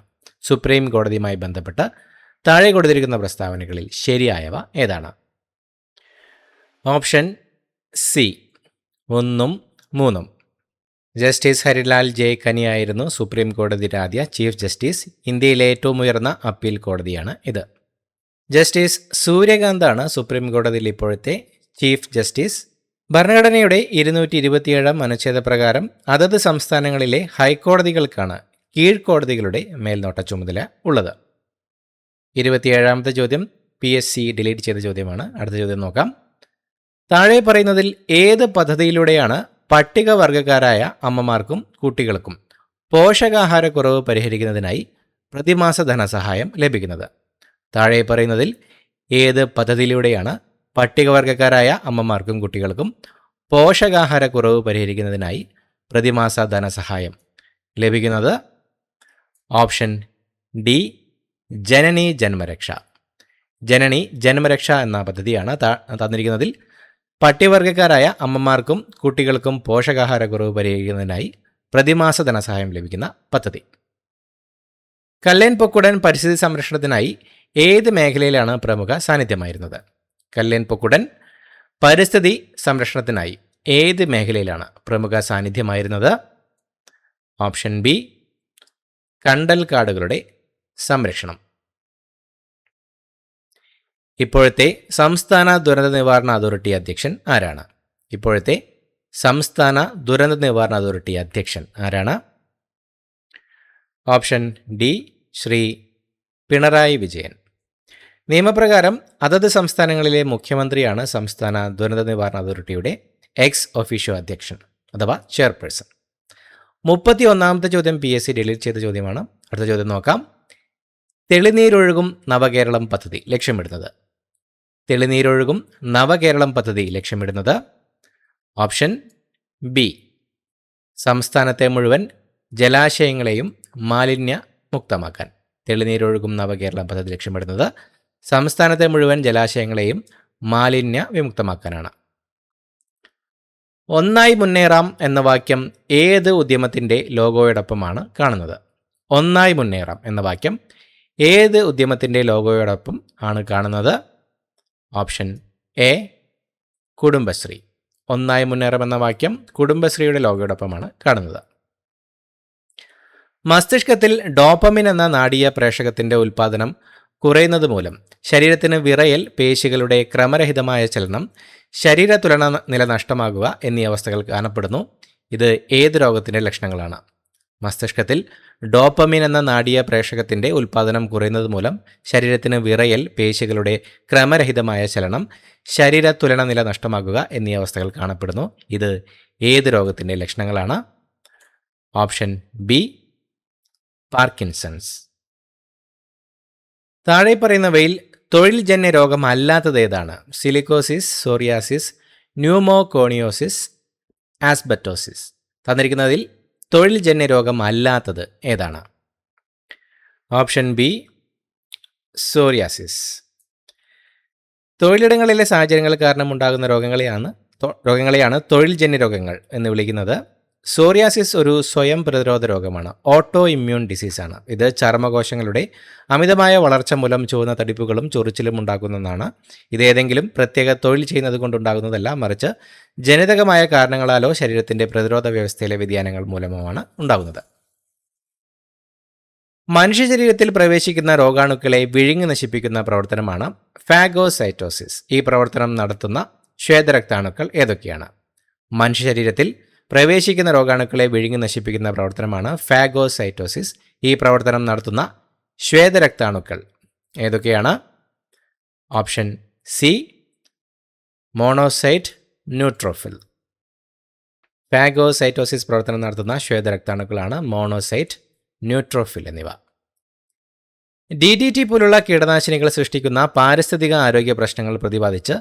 സുപ്രീം കോടതിയുമായി ബന്ധപ്പെട്ട് താഴെ കൊടുത്തിരിക്കുന്ന പ്രസ്താവനകളിൽ ശരിയായവ ഏതാണ്? Option C 1, 3. Justice Harilal J കനിയായിരുന്നു സുപ്രീം കോടതിയുടെ ആദ്യ ചീഫ് ജസ്റ്റിസ്. ഇന്ത്യയിലെ ഏറ്റവും ഉയർന്ന അപ്പീൽ കോടതിയാണ് ഇത്. ജസ്റ്റിസ് സൂര്യകാന്താണ് സുപ്രീം കോടതിയിൽ ഇപ്പോഴത്തെ ചീഫ് ജസ്റ്റിസ്. ഭരണഘടനയുടെ 227 അനുച്ഛേദപ്രകാരം അതത് സംസ്ഥാനങ്ങളിലെ ഹൈക്കോടതികൾക്കാണ് കീഴ്ക്കോടതികളുടെ മേൽനോട്ട ചുമതല ഉള്ളത്. 27ാമത്തെ ചോദ്യം PSC ഡിലീറ്റ് ചെയ്ത ചോദ്യമാണ്. അടുത്ത ചോദ്യം നോക്കാം. താഴെ പറയുന്നതിൽ ഏത് പദ്ധതിയിലൂടെയാണ് പട്ടികവർഗക്കാരായ അമ്മമാർക്കും കുട്ടികൾക്കും പോഷകാഹാരക്കുറവ് പരിഹരിക്കുന്നതിനായി പ്രതിമാസ ധനസഹായം ലഭിക്കുന്നത്? താഴെ പറയുന്നതിൽ ഏത് പദ്ധതിയിലൂടെയാണ് പട്ടികവർഗക്കാരായ അമ്മമാർക്കും കുട്ടികൾക്കും പോഷകാഹാരക്കുറവ് പരിഹരിക്കുന്നതിനായി പ്രതിമാസ ധനസഹായം ലഭിക്കുന്നത്? ഓപ്ഷൻ ഡി ജനനി ജന്മരക്ഷ. ജനനി ജന്മരക്ഷ എന്ന പദ്ധതിയാണ് തന്നിരിക്കുന്നതിൽ പട്ടികവർഗക്കാരായ അമ്മമാർക്കും കുട്ടികൾക്കും പോഷകാഹാരക്കുറവ് പരിഹരിക്കുന്നതിനായി പ്രതിമാസ ധനസഹായം ലഭിക്കുന്ന പദ്ധതി. കല്ലേൻ പൊക്കുടൻ പരിസ്ഥിതി സംരക്ഷണത്തിനായി ഏത് മേഖലയിലാണ് പ്രമുഖ സാന്നിധ്യമായിരുന്നത്? കല്ലേൻ പൊക്കുടൻ പരിസ്ഥിതി സംരക്ഷണത്തിനായി ഏത് മേഖലയിലാണ് പ്രമുഖ സാന്നിധ്യമായിരുന്നത്? ഓപ്ഷൻ ബി കണ്ടൽ കാടുകളുടെ സംരക്ഷണം. ഇപ്പോഴത്തെ സംസ്ഥാന ദുരന്ത നിവാരണ അതോറിറ്റി അധ്യക്ഷൻ ആരാണ്? ഇപ്പോഴത്തെ സംസ്ഥാന ദുരന്ത നിവാരണ അതോറിറ്റി അധ്യക്ഷൻ ആരാണ്? Option D Shri Pinarayi Vijayan. നിയമപ്രകാരം അതത് സംസ്ഥാനങ്ങളിലെ മുഖ്യമന്ത്രിയാണ് സംസ്ഥാന ദുരന്ത നിവാരണ അതോറിറ്റിയുടെ എക്സ് ഒഫീഷ്യോ അധ്യക്ഷൻ അഥവാ ചെയർപേഴ്സൺ. 31ാമത്തെ ചോദ്യം PSC ഡിലീറ്റ് ചെയ്ത ചോദ്യമാണ്. അടുത്ത ചോദ്യം നോക്കാം. തെളിനീരൊഴുകും നവകേരളം പദ്ധതി ലക്ഷ്യമിടുന്നത്? തെളിനീരൊഴുകും നവകേരളം പദ്ധതി ലക്ഷ്യമിടുന്നത്? ഓപ്ഷൻ ബി സംസ്ഥാനത്തെ മുഴുവൻ ജലാശയങ്ങളെയും മാലിന്യ മുക്തമാക്കാൻ. തെളിനീരൊഴുകും നവകേരളം പദ്ധതി ലക്ഷ്യമിടുന്നത് സംസ്ഥാനത്തെ മുഴുവൻ ജലാശയങ്ങളെയും മാലിന്യ വിമുക്തമാക്കാനാണ്. ഒന്നായി മുന്നേറാം എന്ന വാക്യം ഏത് ഉദ്യമത്തിൻ്റെ ലോഗോയോടൊപ്പമാണ് കാണുന്നത്? ഒന്നായി മുന്നേറാം എന്ന വാക്യം ഏത് ഉദ്യമത്തിൻ്റെ ലോഗോയോടൊപ്പം ആണ് കാണുന്നത്? Option A Kudumbashree. ഒന്നായി മുന്നേറാം എന്ന വാക്യം കുടുംബശ്രീയുടെ ലോഗോയോടൊപ്പമാണ് കാണുന്നത്. മസ്തിഷ്കത്തിൽ ഡോപ്പമിൻ എന്ന നാഡീയ പ്രേഷകത്തിൻ്റെ ഉൽപ്പാദനം കുറയുന്നത് മൂലം ശരീരത്തിന് വിറയൽ, പേശികളുടെ ക്രമരഹിതമായ ചലനം, ശരീര തുലന നില നഷ്ടമാകുക എന്നീ അവസ്ഥകൾ കാണപ്പെടുന്നു. ഇത് ഏത് രോഗത്തിൻ്റെ ലക്ഷണങ്ങളാണ്? മസ്തിഷ്കത്തിൽ ഡോപ്പമിൻ എന്ന നാഡീയ പ്രേഷകത്തിൻ്റെ ഉൽപ്പാദനം കുറയുന്നത് മൂലം ശരീരത്തിന് വിറയൽ, പേശികളുടെ ക്രമരഹിതമായ ചലനം, ശരീരത്തുലന നില നഷ്ടമാകുക എന്നീ അവസ്ഥകൾ കാണപ്പെടുന്നു. ഇത് ഏത് രോഗത്തിൻ്റെ ലക്ഷണങ്ങളാണ്? Option B, Parkinson's. താഴെ പറയുന്നവയിൽ തൊഴിൽജന്യ രോഗം അല്ലാത്തത് ഏതാണ്? Silicosis, psoriasis, pneumoconiosis, asbestosis. തന്നിരിക്കുന്നതിൽ തൊഴിൽജന്യ രോഗം അല്ലാത്തത് ഏതാണ്? Option B, psoriasis. തൊഴിലിടങ്ങളിലെ സാഹചര്യങ്ങൾ കാരണം ഉണ്ടാകുന്ന രോഗങ്ങളെയാണ് തൊഴിൽജന്യ രോഗങ്ങൾ എന്ന് വിളിക്കുന്നത്. സോറിയാസിസ് ഒരു സ്വയം പ്രതിരോധ രോഗമാണ്, ഓട്ടോ ഇമ്മ്യൂൺ ഡിസീസാണ്. ഇത് ചർമ്മകോശങ്ങളുടെ അമിതമായ വളർച്ച മൂലം ചുവന്ന തടിപ്പുകളും ചൊറിച്ചിലും ഉണ്ടാക്കുന്നതാണ്. ഇത് ഏതെങ്കിലും പ്രത്യേക തൊഴിൽ ചെയ്യുന്നത് കൊണ്ടുണ്ടാകുന്നതല്ല, മറിച്ച് ജനിതകമായ കാരണങ്ങളാലോ ശരീരത്തിൻ്റെ പ്രതിരോധ വ്യവസ്ഥയിലെ വ്യതിയാനങ്ങൾ മൂലമാണ് ഉണ്ടാകുന്നത്. മനുഷ്യ ശരീരത്തിൽ പ്രവേശിക്കുന്ന രോഗാണുക്കളെ വിഴുങ്ങി നശിപ്പിക്കുന്ന പ്രവർത്തനമാണ് ഫാഗോസൈറ്റോസിസ്. ഈ പ്രവർത്തനം നടത്തുന്ന ശ്വേതരക്താണുക്കൾ ഏതൊക്കെയാണ്? മനുഷ്യ ശരീരത്തിൽ പ്രവേശിക്കുന്ന രോഗാണുക്കളെ വിഴുങ്ങി നശിപ്പിക്കുന്ന പ്രവർത്തനമാണ് ഫാഗോസൈറ്റോസിസ്. ഈ പ്രവർത്തനം നടത്തുന്ന ശ്വേതരക്താണുക്കൾ ഏതൊക്കെയാണ്? Option C, monocyte, neutrophil. Phagocytosis പ്രവർത്തനം നടത്തുന്ന ശ്വേതരക്താണുക്കളാണ് മോണോസൈറ്റ്, ന്യൂട്രോഫിൽ എന്നിവ. DDT പോലുള്ള കീടനാശിനികൾ സൃഷ്ടിക്കുന്ന പാരിസ്ഥിതിക ആരോഗ്യ പ്രശ്നങ്ങൾ പ്രതിപാദിച്ച്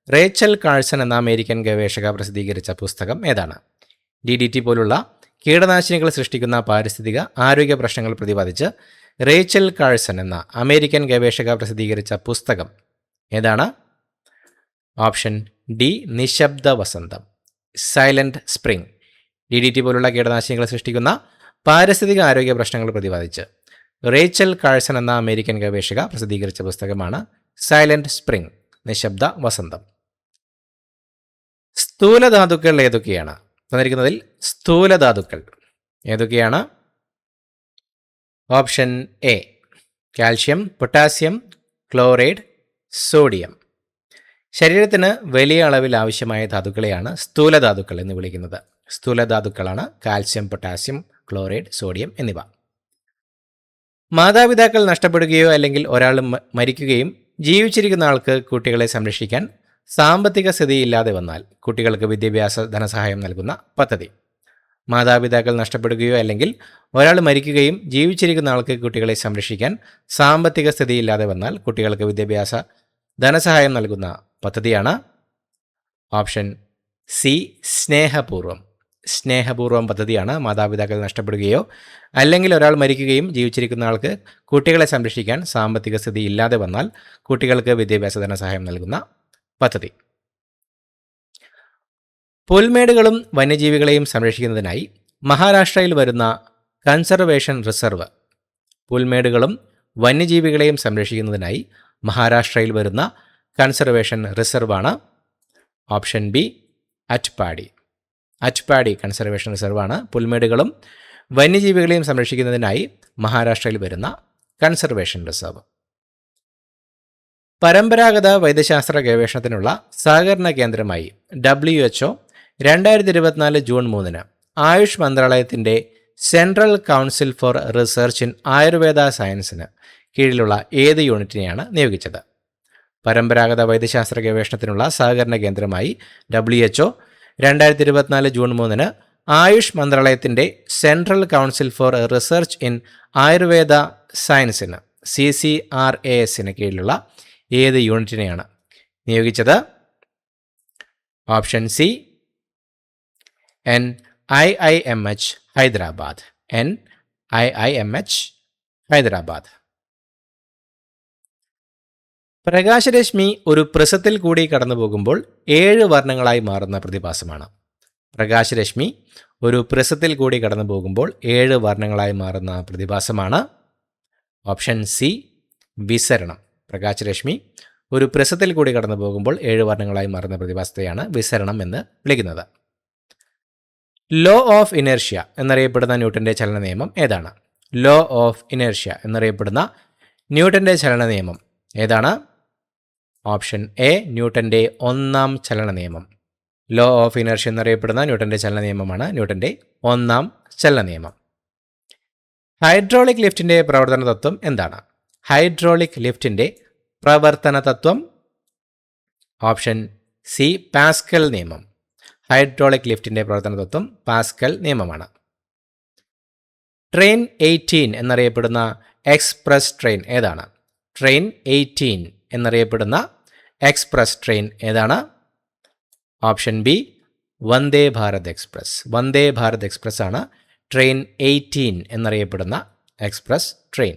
റേച്ചൽ കാഴ്സൺ എന്ന അമേരിക്കൻ ഗവേഷക പ്രസിദ്ധീകരിച്ച പുസ്തകം ഏതാണ്? DDT പോലുള്ള കീടനാശിനികൾ സൃഷ്ടിക്കുന്ന പാരിസ്ഥിതിക ആരോഗ്യ പ്രശ്നങ്ങൾ പ്രതിപാദിച്ച് റേച്ചൽ കാഴ്സൺ എന്ന അമേരിക്കൻ ഗവേഷക പ്രസിദ്ധീകരിച്ച പുസ്തകം ഏതാണ്? ഓപ്ഷൻ ഡി, നിശബ്ദ വസന്തം, സൈലന്റ് സ്പ്രിംഗ്. DDT പോലുള്ള കീടനാശിനികൾ സൃഷ്ടിക്കുന്ന പാരിസ്ഥിതിക ആരോഗ്യ പ്രശ്നങ്ങൾ പ്രതിപാദിച്ച് റേച്ചൽ കാഴ്സൺ എന്ന അമേരിക്കൻ ഗവേഷക പ്രസിദ്ധീകരിച്ച പുസ്തകമാണ് സൈലന്റ് സ്പ്രിംഗ്, നിശബ്ദ വസന്തം. സ്ഥൂലധാതുക്കൾ ഏതൊക്കെയാണ്? തന്നിരിക്കുന്നതിൽ സ്ഥൂലധാതുക്കൾ ഏതൊക്കെയാണ്? Option A, calcium, potassium, chloride, sodium. ശരീരത്തിന് വലിയ അളവിൽ ആവശ്യമായ ധാതുക്കളെയാണ് സ്ഥൂലധാതുക്കൾ എന്ന് വിളിക്കുന്നത്. സ്ഥൂലധാതുക്കളാണ് കാൽസ്യം, പൊട്ടാസ്യം, ക്ലോറൈഡ്, സോഡിയം എന്നിവ. മാതാപിതാക്കൾ നഷ്ടപ്പെടുകയോ അല്ലെങ്കിൽ ഒരാൾ മരിക്കുകയും ജീവിച്ചിരിക്കുന്ന ആൾക്ക് കുട്ടികളെ സംരക്ഷിക്കാൻ സാമ്പത്തിക സ്ഥിതിയില്ലാതെ വന്നാൽ കുട്ടികൾക്ക് വിദ്യാഭ്യാസ ധനസഹായം നൽകുന്ന പദ്ധതി. മാതാപിതാക്കൾ നഷ്ടപ്പെടുകയോ അല്ലെങ്കിൽ ഒരാൾ മരിക്കുകയും ജീവിച്ചിരിക്കുന്ന ആൾക്ക് കുട്ടികളെ സംരക്ഷിക്കാൻ സാമ്പത്തിക സ്ഥിതിയില്ലാതെ വന്നാൽ കുട്ടികൾക്ക് വിദ്യാഭ്യാസ ധനസഹായം നൽകുന്ന പദ്ധതിയാണ് ഓപ്ഷൻ സി, സ്നേഹപൂർവം. സ്നേഹപൂർവം പദ്ധതിയാണ് മാതാപിതാക്കൾ നഷ്ടപ്പെടുകയോ അല്ലെങ്കിൽ ഒരാൾ മരിക്കുകയും ജീവിച്ചിരിക്കുന്ന ആൾക്ക് കുട്ടികളെ സംരക്ഷിക്കാൻ സാമ്പത്തിക സ്ഥിതി ഇല്ലാതെ വന്നാൽ കുട്ടികൾക്ക് വിദ്യാഭ്യാസ ധനസഹായം നൽകുന്ന പദ്ധതി. പുൽമേടുകളും വന്യജീവികളെയും സംരക്ഷിക്കുന്നതിനായി മഹാരാഷ്ട്രയിൽ വരുന്ന കൺസർവേഷൻ റിസർവ്. പുൽമേടുകളും വന്യജീവികളെയും സംരക്ഷിക്കുന്നതിനായി മഹാരാഷ്ട്രയിൽ വരുന്ന കൺസർവേഷൻ റിസർവാണ് ഓപ്ഷൻ ബി, അറ്റ്പാടി. അറ്റ്പാടി കൺസർവേഷൻ റിസർവാണ് പുൽമേടുകളും വന്യജീവികളെയും സംരക്ഷിക്കുന്നതിനായി മഹാരാഷ്ട്രയിൽ വരുന്ന കൺസർവേഷൻ റിസർവ്. പരമ്പരാഗത വൈദ്യശാസ്ത്ര ഗവേഷണത്തിനുള്ള സഹകരണ കേന്ദ്രമായി WHO 2024 ജൂൺ 3 ആയുഷ് മന്ത്രാലയത്തിൻ്റെ central council for research in Ayurveda സയൻസിന് കീഴിലുള്ള ഏത് യൂണിറ്റിനെയാണ് നിയോഗിച്ചത്? പരമ്പരാഗത വൈദ്യശാസ്ത്ര ഗവേഷണത്തിനുള്ള സഹകരണ കേന്ദ്രമായി WHO 2024 ജൂൺ 3 ആയുഷ് മന്ത്രാലയത്തിൻ്റെ central council for research in Ayurveda സയൻസിന് CCRASന് കീഴിലുള്ള ഏത് യൂണിറ്റിനെയാണ് നിയോഗിച്ചത്? Option C, NIIMH Hyderabad. NIIMH Hyderabad. പ്രകാശരശ്മി ഒരു പ്രിസത്തിൽ കൂടി കടന്നു പോകുമ്പോൾ 7 വർണ്ണങ്ങളായി മാറുന്ന പ്രതിഭാസമാണ്. പ്രകാശരശ്മി ഒരു പ്രിസത്തിൽ കൂടി കടന്നു പോകുമ്പോൾ 7 വർണ്ണങ്ങളായി മാറുന്ന പ്രതിഭാസമാണ് ഓപ്ഷൻ സി, വിസരണം. പ്രകാശരശ്മി ഒരു പ്രിസത്തിൽ കൂടി കടന്നു പോകുമ്പോൾ 7 വർണ്ണങ്ങളായി മാറുന്ന പ്രതിഭാസത്തെയാണ് വിസരണം എന്ന് വിളിക്കുന്നത്. ലോ ഓഫ് ഇനേർഷ്യ എന്നറിയപ്പെടുന്ന ന്യൂട്ടൻ്റെ ചലന നിയമം ഏതാണ്? ലോ ഓഫ് ഇനേർഷ്യ എന്നറിയപ്പെടുന്ന ന്യൂട്ടൻ്റെ ചലന നിയമം ഏതാണ്? ഓപ്ഷൻ എ, ന്യൂട്ടൻ്റെ 1-ാം ചലന നിയമം. ലോ ഓഫ് ഇനേർഷ്യ എന്നറിയപ്പെടുന്ന ന്യൂട്ടൻ്റെ ചലന നിയമമാണ് ന്യൂട്ടൻ്റെ 1-ാം ചലന നിയമം. ഹൈഡ്രോളിക് ലിഫ്റ്റിന്റെ പ്രവർത്തന തത്വം എന്താണ്? ഹൈഡ്രോളിക് ലിഫ്റ്റിന്റെ പ്രവർത്തന തത്വം ഓപ്ഷൻ സി പാസ്കൽ നിയമം. ഹൈഡ്രോളിക് ലിഫ്റ്റിന്റെ പ്രവർത്തന തത്വം പാസ്കൽ നിയമമാണ്. ട്രെയിൻ 18 എന്നറിയപ്പെടുന്ന എക്സ്പ്രസ് ട്രെയിൻ ഏതാണ്? ട്രെയിൻ 18 എന്നറിയപ്പെടുന്ന എക്സ്പ്രസ് ട്രെയിൻ ഏതാണ്? Option B Vande Bharat express. Vande Bharat express ആണ് ട്രെയിൻ 18 എന്നറിയപ്പെടുന്ന എക്സ്പ്രസ് ട്രെയിൻ.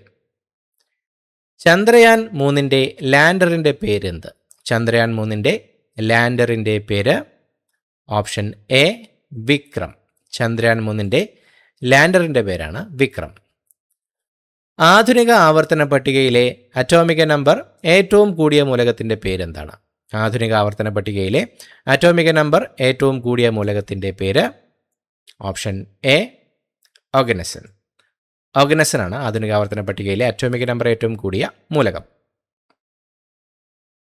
ചന്ദ്രയാൻ 3ന്റെ ലാൻഡറിൻ്റെ പേര് എന്ത്? ചന്ദ്രയാൻ 3ന്റെ ലാൻഡറിൻ്റെ പേര് ഓപ്ഷൻ എ വിക്രം. ചന്ദ്രയാൻ 3ന്റെ ലാൻഡറിൻ്റെ പേരാണ് വിക്രം. ആധുനിക ആവർത്തന പട്ടികയിലെ അറ്റോമിക നമ്പർ ഏറ്റവും കൂടിയ മൂലകത്തിൻ്റെ പേരെന്താണ്? ആധുനിക ആവർത്തന പട്ടികയിലെ അറ്റോമിക നമ്പർ ഏറ്റവും കൂടിയ മൂലകത്തിൻ്റെ പേര് ഓപ്ഷൻ എ ഓഗനസൻ. ഓഗനസനാണ് ആധുനിക ആവർത്തന പട്ടികയിലെ അറ്റോമിക നമ്പർ ഏറ്റവും കൂടിയ മൂലകം.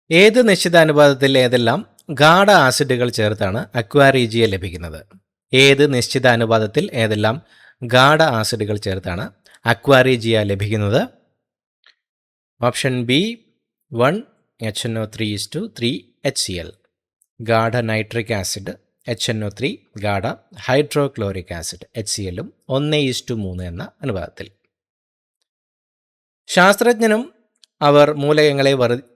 ഏത് നിശ്ചിത അനുപാതത്തിൽ ഏതെല്ലാം ഗാഢ ആസിഡുകൾ ചേർത്താണ് അക്വാറീജിയ ലഭിക്കുന്നത്? ഏത് നിശ്ചിത അനുപാതത്തിൽ ഏതെല്ലാം ഗാഢ ആസിഡുകൾ ചേർത്താണ് അക്വാറീജിയ ലഭിക്കുന്നത്? Option B 1 HNO3:3 HCl. ഗാഢ നൈട്രിക് ആസിഡ് HNO3, ഗാഢ ഹൈഡ്രോക്ലോറിക് ആസിഡ് HCl-ഉം 1:3 എന്ന അനുപാതത്തിൽ. ശാസ്ത്രജ്ഞനും അവർ മൂലകങ്ങളെ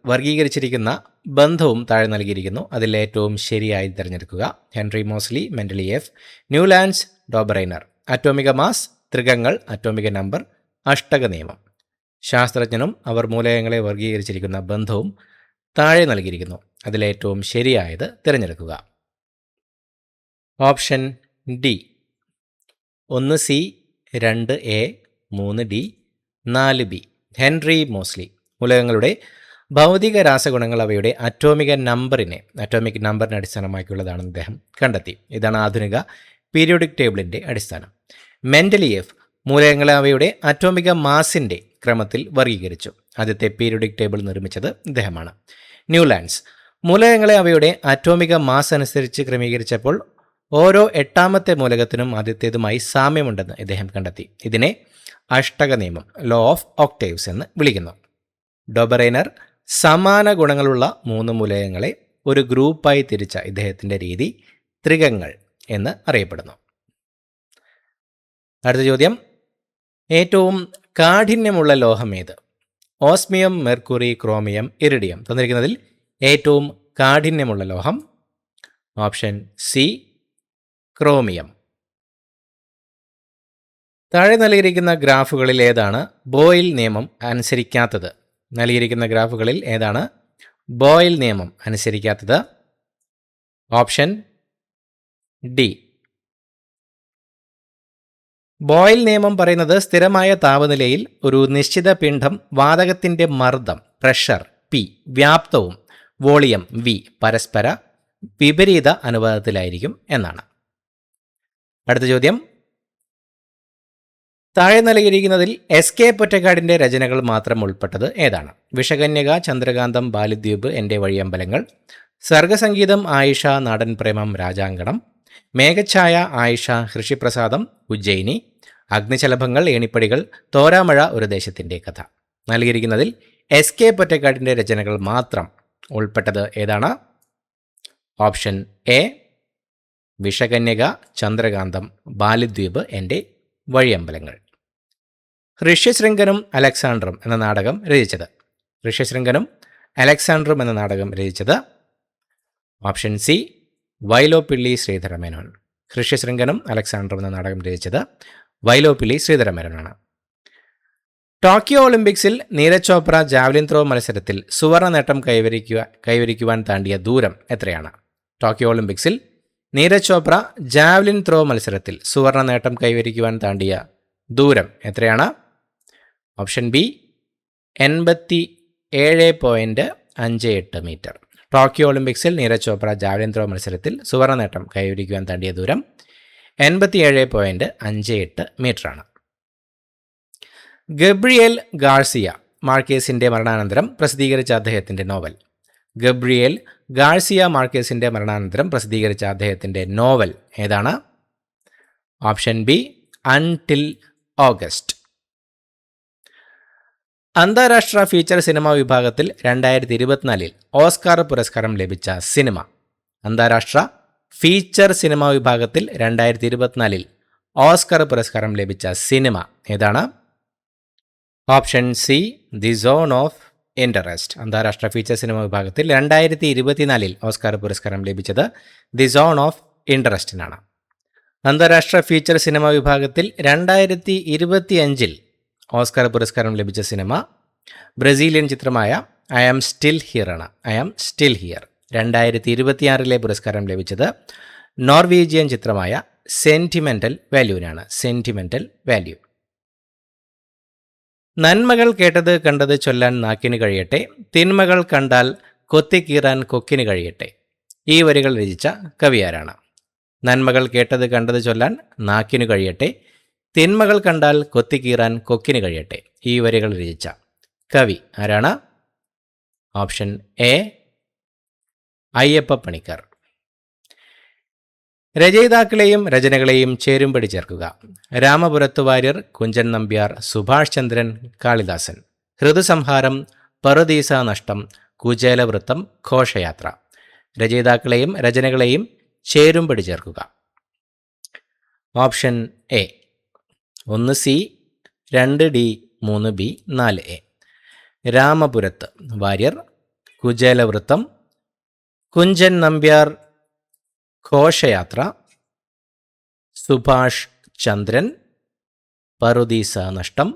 വർഗീകരിച്ചിരിക്കുന്ന ബന്ധവും താഴെ നൽകിയിരിക്കുന്നു. അതിൽ ഏറ്റവും ശരിയായി തിരഞ്ഞെടുക്കുക. Henry Moseley, Mendeleev, Newlands, Dobereiner. Atomic mass, ത്രികങ്ങൾ, അറ്റോമിക നമ്പർ, അഷ്ടക നിയമം. ശാസ്ത്രജ്ഞനും അവർ മൂലകങ്ങളെ വർഗീകരിച്ചിരിക്കുന്ന ബന്ധവും താഴെ നൽകിയിരിക്കുന്നു. അതിലേറ്റവും ശരിയായത് തിരഞ്ഞെടുക്കുക. Option D 1C 2A 3D 4B. Henry Moseley മൂലകങ്ങളുടെ ഭൗതിക രാസഗുണങ്ങൾ അവയുടെ അറ്റോമിക് നമ്പറിനെ അടിസ്ഥാനമാക്കിയുള്ളതാണെന്ന് അദ്ദേഹം കണ്ടെത്തി. ഇതാണ് ആധുനിക പീരിയോഡിക് ടേബിളിൻ്റെ അടിസ്ഥാനം. മെൻഡലിയേഫ് മൂലകങ്ങളെ അവയുടെ അറ്റോമിക മാസിൻ്റെ ക്രമത്തിൽ വർഗീകരിച്ചു. ആദ്യത്തെ പീരിയോഡിക് ടേബിൾ നിർമ്മിച്ചത് ഇദ്ദേഹമാണ്. ന്യൂലാൻഡ്സ് മൂലകങ്ങളെ അവയുടെ അറ്റോമിക മാസ് അനുസരിച്ച് ക്രമീകരിച്ചപ്പോൾ ഓരോ 8ാമത്തെ മൂലകത്തിനും ആദ്യത്തേതുമായി സാമ്യമുണ്ടെന്ന് ഇദ്ദേഹം കണ്ടെത്തി. ഇതിനെ അഷ്ടക നിയമം, ലോ ഓഫ് ഒക്ടേവ്സ് എന്ന് വിളിക്കുന്നു. ഡോബറൈനർ സമാന ഗുണങ്ങളുള്ള 3 മൂലകങ്ങളെ ഒരു ഗ്രൂപ്പായി തിരിച്ച ഇദ്ദേഹത്തിൻ്റെ രീതി ത്രികങ്ങൾ എന്ന് അറിയപ്പെടുന്നു. അടുത്ത ചോദ്യം, ഏറ്റവും കാഠിന്യമുള്ള ലോഹം ഏത്? Osmium, mercury, chromium, iridium. തന്നിരിക്കുന്നതിൽ ഏറ്റവും കാഠിന്യമുള്ള ലോഹം ഓപ്ഷൻ സി ക്രോമിയം. താഴെ നൽകിയിരിക്കുന്ന ഗ്രാഫുകളിൽ ഏതാണ് ബോയിൽ നിയമം അനുസരിക്കാത്തത്? നൽകിയിരിക്കുന്ന ഗ്രാഫുകളിൽ ഏതാണ് ബോയിൽ നിയമം അനുസരിക്കാത്തത്? Option D. ബോയിൽ നിയമം പറയുന്നത് സ്ഥിരമായ താപനിലയിൽ ഒരു നിശ്ചിത പിണ്ഡം വാതകത്തിൻ്റെ മർദ്ദം പ്രഷർ P, വ്യാപ്തവും വോളിയം V പരസ്പര വിപരീത അനുപാതത്തിലായിരിക്കും എന്നാണ്. അടുത്ത ചോദ്യം, താഴെ നൽകിയിരിക്കുന്നതിൽ SK പൊറ്റക്കാടിൻ്റെ രചനകൾ മാത്രം ഉൾപ്പെട്ടത് ഏതാണ്? വിഷകന്യക, ചന്ദ്രകാന്തം, ബാലിദ്വീപ്, എൻ്റെ വഴിയമ്പലങ്ങൾ, സർഗസംഗീതം, ആയിഷ, നാടൻ പ്രേമം, രാജാങ്കണം, മേഘഛായ, ആയിഷ, ഋഷിപ്രസാദം, ഉജ്ജയിനി, അഗ്നിശലഭങ്ങൾ, ഏണിപ്പടികൾ, തോരാമഴ, ഒരു ദേശത്തിൻ്റെ കഥ. നൽകിയിരിക്കുന്നതിൽ SK പൊറ്റക്കാടിൻ്റെ രചനകൾ മാത്രം ഉൾപ്പെട്ടത് ഏതാണ്? ഓപ്ഷൻ എ വിഷകന്യക, ചന്ദ്രകാന്തം, ബാലിദ്വീപ്, എൻ്റെ വഴിയമ്പലങ്ങൾ. ഋഷ്യശൃംഖനും അലക്സാണ്ടറും എന്ന നാടകം രചിച്ചത്? ഋഷ്യശൃംഖനും അലക്സാണ്ടറും എന്ന നാടകം രചിച്ചത് ഓപ്ഷൻ സി വൈലോപ്പിള്ളി ശ്രീധരമേനോൻ. ഋഷ്യശൃംഖനും അലക്സാണ്ടറും എന്ന നാടകം രചിച്ചത് വൈലോപ്പിള്ളി ശ്രീധരമേനോനാണ്. ടോക്കിയോ ഒളിമ്പിക്സിൽ നീരജ് ചോപ്ര ജാവലിൻ ത്രോ മത്സരത്തിൽ സുവർണ നേട്ടം കൈവരിക്കുവാൻ താണ്ടിയ ദൂരം എത്രയാണ്? ടോക്കിയോ ഒളിമ്പിക്സിൽ നീരജ് ചോപ്ര ജാവലിൻ ത്രോ മത്സരത്തിൽ സുവർണ നേട്ടം കൈവരിക്കുവാൻ താണ്ടിയ ദൂരം എത്രയാണ്? Option B 87.58 metre. ടോക്കിയോ ഒളിമ്പിക്സിൽ നീരജ് ചോപ്ര ജാവലിൻ ത്രോ മത്സരത്തിൽ സുവർണ നേട്ടം കൈവരിക്കുവാൻ താണ്ടിയ ദൂരം 87.58 മീറ്ററാണ്. ഗബ്രിയേൽ ഗാർസിയ മാർക്കേസിൻ്റെ മരണാനന്തരം പ്രസിദ്ധീകരിച്ച അദ്ദേഹത്തിൻ്റെ നോവൽ? ഗബ്രിയേൽ ഗാർസിയ മാർക്കേസിൻ്റെ മരണാനന്തരം പ്രസിദ്ധീകരിച്ച അദ്ദേഹത്തിൻ്റെ നോവൽ ഏതാണ്? Option B until August. അന്താരാഷ്ട്ര ഫീച്ചർ സിനിമ വിഭാഗത്തിൽ 2024 ഓസ്കാർ പുരസ്കാരം ലഭിച്ച സിനിമ. അന്താരാഷ്ട്ര ഫീച്ചർ സിനിമ വിഭാഗത്തിൽ 2024 ഓസ്കാർ പുരസ്കാരം ലഭിച്ച സിനിമ ഏതാണ്? Option C, the zone of interest. അന്താരാഷ്ട്ര ഫീച്ചർ സിനിമ വിഭാഗത്തിൽ 2024 ഓസ്കാർ പുരസ്കാരം ലഭിച്ചത് ദി സോൺ ഓഫ് ഇൻട്രസ്റ്റിനാണ്. അന്താരാഷ്ട്ര ഫീച്ചർ സിനിമ വിഭാഗത്തിൽ 2025 ഓസ്കാർ പുരസ്കാരം ലഭിച്ച സിനിമ ബ്രസീലിയൻ ചിത്രമായ ഐ ആം സ്റ്റിൽ ഹിയർ ആണ്. I am still here. 2026 പുരസ്കാരം ലഭിച്ചത് നോർവീജിയൻ ചിത്രമായ സെന്റിമെന്റൽ വാല്യൂവിനാണ്. Sentimental value. നന്മകൾ കേട്ടത് കണ്ടത് ചൊല്ലാൻ നാക്കിന് കഴിയട്ടെ, തിന്മകൾ കണ്ടാൽ കൊത്തിക്കീറാൻ കൊക്കിന് കഴിയട്ടെ. ഈ വരികൾ രചിച്ച കവിയാരാണ്? നന്മകൾ കേട്ടത് കണ്ടത് ചൊല്ലാൻ നാക്കിന് കഴിയട്ടെ, തിന്മകൾ കണ്ടാൽ കൊത്തിക്കീറാൻ കൊക്കിന് കഴിയട്ടെ. ഈ വരികൾ രചിച്ച കവി ആരാണ്? Option A, Ayyappa Paniker. രചയിതാക്കളെയും രചനകളെയും ചേരുംപടി ചേർക്കുക. രാമപുരത്തു വാര്യർ, കുഞ്ചൻ നമ്പ്യാർ, സുഭാഷ് ചന്ദ്രൻ, കാളിദാസൻ. ഋതുസംഹാരം, പറുദീസ നഷ്ടം, കുചേലവൃത്തം, ഘോഷയാത്ര. രചയിതാക്കളെയും രചനകളെയും ചേരുംപടി ചേർക്കുക. Option A 1 C, 2 D, 3 B, 4 A. Ramapurath Warrier, Kuchelavritham, Kunchan Nambiar, Ghoshayathra, Subhash ചന്ദ്രൻ, പറുദീസ നഷ്ടം,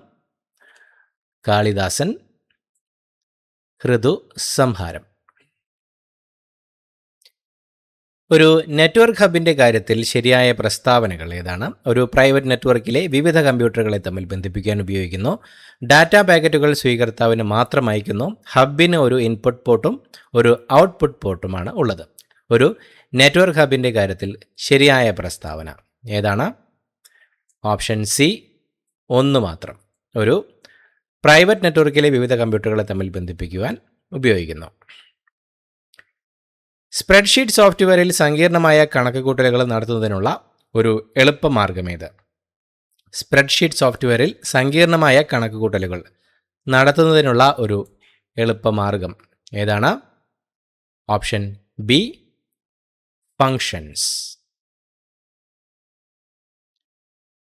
കാളിദാസൻ, ഋതു സംഹാരം. ഒരു നെറ്റ്വർക്ക് ഹബിൻ്റെ കാര്യത്തിൽ ശരിയായ പ്രസ്താവനകൾ ഏതാണ്? ഒരു പ്രൈവറ്റ് നെറ്റ്വർക്കിലെ വിവിധ കമ്പ്യൂട്ടറുകളെ തമ്മിൽ ബന്ധിപ്പിക്കാൻ ഉപയോഗിക്കുന്നു. ഡാറ്റ പാക്കറ്റുകൾ സ്വീകർത്താവിന് മാത്രം അയക്കുന്നു. ഹബിന് ഒരു ഇൻപുട്ട് പോർട്ടും ഒരു ഔട്ട്പുട്ട് പോർട്ടുമാണ് ഉള്ളത്. ഒരു നെറ്റ്വർക്ക് ഹബിൻ്റെ കാര്യത്തിൽ ശരിയായ പ്രസ്താവന ഏതാണ്? ഓപ്ഷൻ സി, 1 മാത്രം. ഒരു പ്രൈവറ്റ് നെറ്റ്വർക്കിലെ വിവിധ കമ്പ്യൂട്ടറുകളെ തമ്മിൽ ബന്ധിപ്പിക്കുവാൻ ഉപയോഗിക്കുന്നു. സ്പ്രെഡ്ഷീറ്റ് സോഫ്റ്റ്വെയറിൽ സങ്കീർണമായ കണക്കുകൂട്ടലുകൾ നടത്തുന്നതിനുള്ള ഒരു എളുപ്പമാർഗമേത്? സ്പ്രെഡ്ഷീറ്റ് സോഫ്റ്റ്വെയറിൽ സങ്കീർണമായ കണക്കുകൂട്ടലുകൾ നടത്തുന്നതിനുള്ള ഒരു എളുപ്പമാർഗം ഏതാണ്? Option B, functions.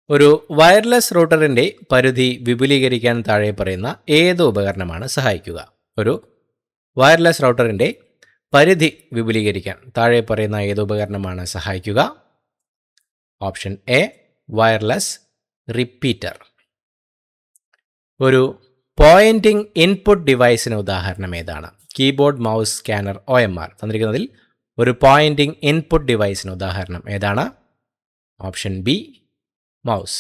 ഒരു വയർലെസ് റൂട്ടറിൻ്റെ പരിധി വിപുലീകരിക്കാൻ താഴെ പറയുന്ന ഏത് ഉപകരണമാണ് സഹായിക്കുക? ഒരു വയർലെസ് റൂട്ടറിൻ്റെ പരിധി വിപുലീകരിക്കാൻ താഴെ പറയുന്ന ഏത് ഉപകരണമാണ് സഹായിക്കുക? Option A, wireless repeater. ഒരു പോയിന്റിംഗ് ഇൻപുട്ട് ഡിവൈസിന് ഉദാഹരണം ഏതാണ്? Keyboard, mouse, scanner, OMR. തന്നിരിക്കുന്നതിൽ ഒരു പോയിന്റിംഗ് ഇൻപുട്ട് ഡിവൈസിന് ഉദാഹരണം ഏതാണ്? Option B, mouse.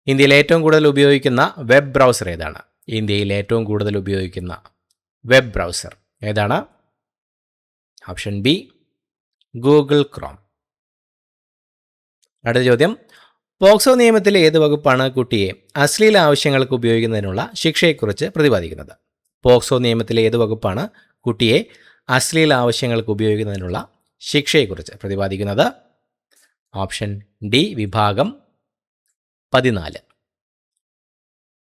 ഇന്ത്യയിൽ ഏറ്റവും കൂടുതൽ ഉപയോഗിക്കുന്ന വെബ് ബ്രൗസർ ഏതാണ്? ഇന്ത്യയിൽ ഏറ്റവും കൂടുതൽ ഉപയോഗിക്കുന്ന വെബ് ബ്രൗസർ ഏതാണ്? Option B, Google Chrome. അടുത്ത ചോദ്യം, പോക്സോ നിയമത്തിലെ ഏത് വകുപ്പാണ് കുട്ടിയെ അശ്ലീല ആവശ്യങ്ങൾക്ക് ഉപയോഗിക്കുന്നതിനുള്ള ശിക്ഷയെക്കുറിച്ച് പ്രതിപാദിക്കുന്നത്? പോക്സോ നിയമത്തിലെ ഏത് വകുപ്പാണ് കുട്ടിയെ അശ്ലീല ആവശ്യങ്ങൾക്ക് ഉപയോഗിക്കുന്നതിനുള്ള ശിക്ഷയെക്കുറിച്ച് പ്രതിപാദിക്കുന്നത്? ഓപ്ഷൻ ഡി, വിഭാഗം 14.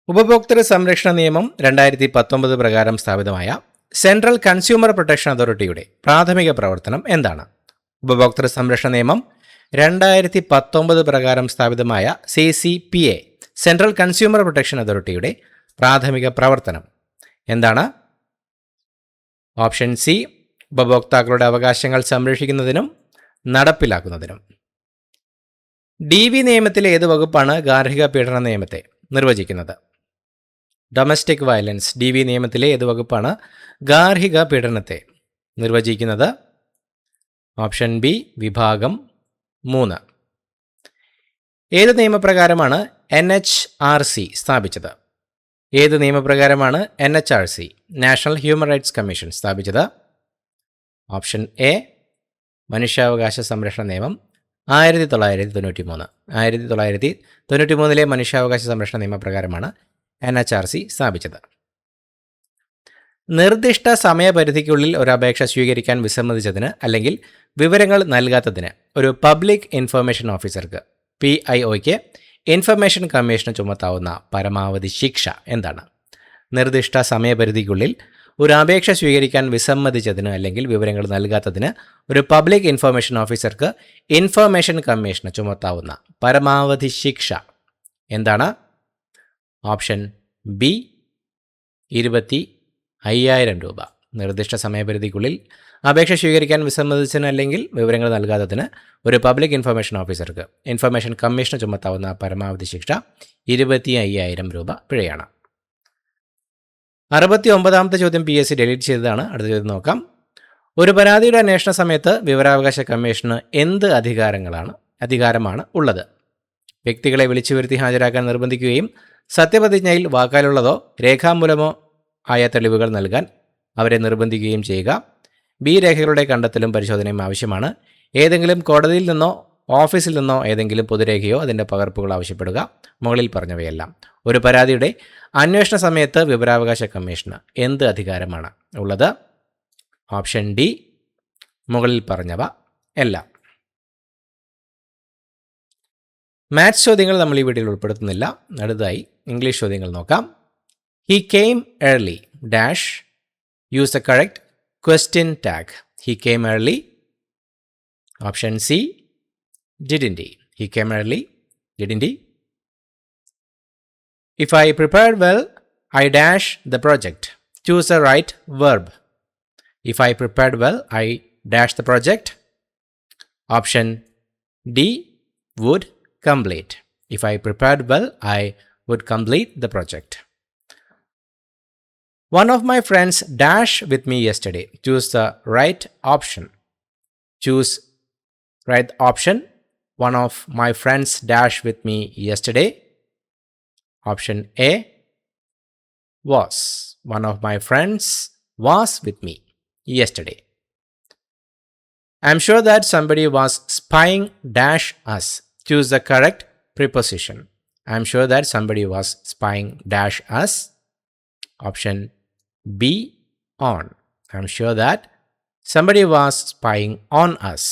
ഉപഭോക്തൃ സംരക്ഷണ നിയമം 2019 പ്രകാരം സ്ഥാപിതമായ സെൻട്രൽ കൺസ്യൂമർ പ്രൊട്ടക്ഷൻ അതോറിറ്റിയുടെ പ്രാഥമിക പ്രവർത്തനം എന്താണ്? ഉപഭോക്തൃ സംരക്ഷണ നിയമം 2019 പ്രകാരം സ്ഥാപിതമായ CCPA സെൻട്രൽ കൺസ്യൂമർ പ്രൊട്ടക്ഷൻ അതോറിറ്റിയുടെ പ്രാഥമിക പ്രവർത്തനം എന്താണ്? ഓപ്ഷൻ സി, ഉപഭോക്താക്കളുടെ അവകാശങ്ങൾ സംരക്ഷിക്കുന്നതിനും നടപ്പിലാക്കുന്നതിനും. DV നിയമത്തിലെ ഏത് വകുപ്പാണ് ഗാർഹിക പീഡന നിയമത്തെ നിർവചിക്കുന്നത്? Domestic violence. DV നിയമത്തിലെ ഏത് വകുപ്പാണ് ഗാർഹിക പീഡനത്തെ നിർവചിക്കുന്നത്? ഓപ്ഷൻ ബി, വിഭാഗം 3. ഏത് നിയമപ്രകാരമാണ് NHRC സ്ഥാപിച്ചത്? ഏത് നിയമപ്രകാരമാണ് NHRC national human rights commission സ്ഥാപിച്ചത്? ഓപ്ഷൻ എ, മനുഷ്യാവകാശ സംരക്ഷണ നിയമം 1993. 1993 മനുഷ്യാവകാശ സംരക്ഷണ നിയമപ്രകാരമാണ് NHRC സ്ഥാപിച്ചത്. നിർദ്ദിഷ്ട സമയപരിധിക്കുള്ളിൽ ഒരു അപേക്ഷ സ്വീകരിക്കാൻ വിസമ്മതിച്ചതിന് അല്ലെങ്കിൽ വിവരങ്ങൾ നൽകാത്തതിന് ഒരു പബ്ലിക് ഇൻഫർമേഷൻ ഓഫീസർക്ക് PIOയ്ക്ക് ഇൻഫർമേഷൻ കമ്മീഷന് ചുമത്താവുന്ന പരമാവധി ശിക്ഷ എന്താണ്? നിർദ്ദിഷ്ട സമയപരിധിക്കുള്ളിൽ ഒരു അപേക്ഷ സ്വീകരിക്കാൻ വിസമ്മതിച്ചതിന് അല്ലെങ്കിൽ വിവരങ്ങൾ നൽകാത്തതിന് ഒരു പബ്ലിക് ഇൻഫർമേഷൻ ഓഫീസർക്ക് ഇൻഫർമേഷൻ കമ്മീഷന് ചുമത്താവുന്ന പരമാവധി ശിക്ഷ എന്താണ്? ഓപ്ഷൻ ബി 25,000 രൂപ. നിർദ്ദിഷ്ട സമയപരിധിക്കുള്ളിൽ അപേക്ഷ സ്വീകരിക്കാൻ വിസമ്മതിച്ചതിന് അല്ലെങ്കിൽ വിവരങ്ങൾ നൽകാത്തതിന് ഒരു പബ്ലിക് ഇൻഫർമേഷൻ ഓഫീസർക്ക് ഇൻഫർമേഷൻ കമ്മീഷന് ചുമത്താവുന്ന പരമാവധി ശിക്ഷ 25,000 രൂപ പിഴയാണ്. 69ാമത്തെ ചോദ്യം PSC ഡിലീറ്റ് ചെയ്തതാണ്. അടുത്ത ചോദ്യം നോക്കാം. ഒരു പരാതിയുടെ അന്വേഷണ സമയത്ത് വിവരാവകാശ കമ്മീഷന് എന്ത് അധികാരമാണ് ഉള്ളത്? വ്യക്തികളെ വിളിച്ചു വരുത്തി ഹാജരാക്കാൻ നിർബന്ധിക്കുകയും സത്യപ്രതിജ്ഞയിൽ വാക്കാലുള്ളതോ രേഖാമൂലമോ ആയ തെളിവുകൾ നൽകാൻ അവരെ നിർബന്ധിക്കുകയും ചെയ്യുക. ബി രേഖകളുടെ കണ്ടെത്തലും പരിശോധനയും ആവശ്യമാണ്. ഏതെങ്കിലും കോടതിയിൽ നിന്നോ ഓഫീസിൽ നിന്നോ ഏതെങ്കിലും പൊതുരേഖയോ അതിൻ്റെ പകർപ്പുകൾ ആവശ്യപ്പെടുക. മുകളിൽ പറഞ്ഞവയെല്ലാം. ഒരു പരാതിയുടെ അന്വേഷണ സമയത്ത് വിവരാവകാശ കമ്മീഷന് എന്ത് അധികാരമാണ് ഉള്ളത്? ഓപ്ഷൻ ഡി മുകളിൽ പറഞ്ഞവ എല്ലാം. മാത്സ് ചോദ്യങ്ങൾ നമ്മൾ ഈ വീഡിയോയിൽ ഉൾപ്പെടുത്തുന്നില്ല. അടുത്തതായി ഇംഗ്ലീഷ് ചോദ്യങ്ങൾ നോക്കാം. He came early dash use the correct question tag. He came early. Option C didn't he. He came early, didn't he? If I prepared well, I dash the project. Choose the right verb. If I prepared well, I dash the project. Option D would complete. If I prepared well, I would complete the project. One of my friends dashed with me yesterday. Choose the right option. Choose right option. One of my friends dashed with me yesterday. Option A was. One of my friends was with me yesterday. I'm sure that somebody was spying dash us. Choose the correct preposition. I'm sure that somebody was spying dash us. Option B on. I'm sure that somebody was spying on us.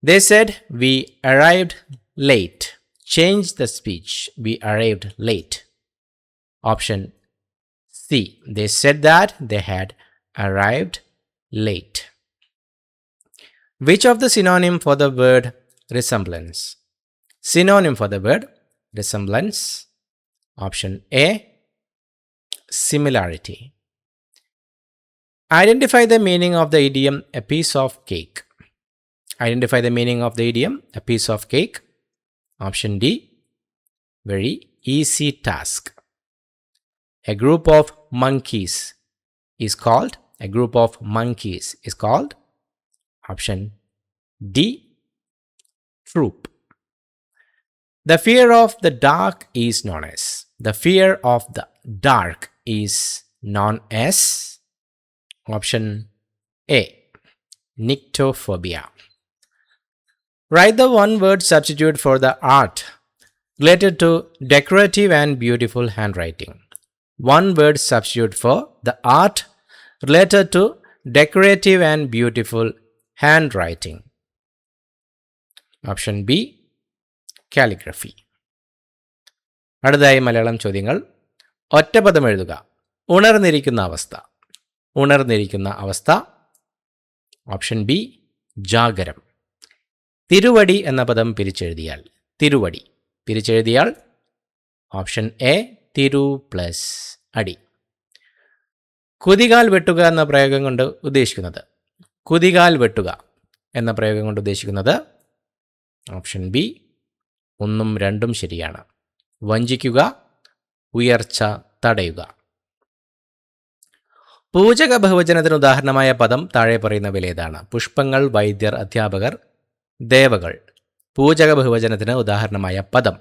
They said we arrived late. Change the speech. We arrived late. Option C. They said that they had arrived late. Which of the synonym for the word resemblance? Synonym for the word resemblance. Option A. Similarity. Identify the meaning of the idiom a piece of cake. Identify the meaning of the idiom a piece of cake. Option D. Very easy task. A group of monkeys is called. A group of monkeys is called. Option D. Troop. The fear of the dark is known as. The fear of the dark is known as. Option A. Nyctophobia. Write the one word substitute for the art related to decorative and beautiful handwriting. One word substitute for the art related to decorative and beautiful handwriting. Option B. Calligraphy. അടുത്തതായി മലയാളം ചോദ്യങ്ങൾ. ഒറ്റപദം എഴുതുക. ഉണർന്നിരിക്കുന്ന അവസ്ഥ. ഉണർന്നിരിക്കുന്ന അവസ്ഥ. Option B ജാഗരം. തിരുവടി എന്ന പദം പിരിച്ചെഴുതിയാൽ. തിരുവടി പിരിച്ചെഴുതിയാൽ. Option A തിരു plus അടി. കുതികാൽ വെട്ടുക എന്ന പ്രയോഗം കൊണ്ട് ഉദ്ദേശിക്കുന്നത്. കുതികാൽ വെട്ടുക എന്ന പ്രയോഗം കൊണ്ട് ഉദ്ദേശിക്കുന്നത്. ഓപ്ഷൻ ബി 1ഉം 2ഉം ശരിയാണ്. വഞ്ചിക്കുക, ഉയർച്ച തടയുക. പൂജക ബഹുവചനത്തിന് ഉദാഹരണമായ പദം താഴെ പറയുന്നവയിലേതാണ്? പുഷ്പങ്ങൾ, വൈദ്യർ, അധ്യാപകർ, ദേവകൾ. പൂജക ബഹുവചനത്തിന് ഉദാഹരണമായ പദം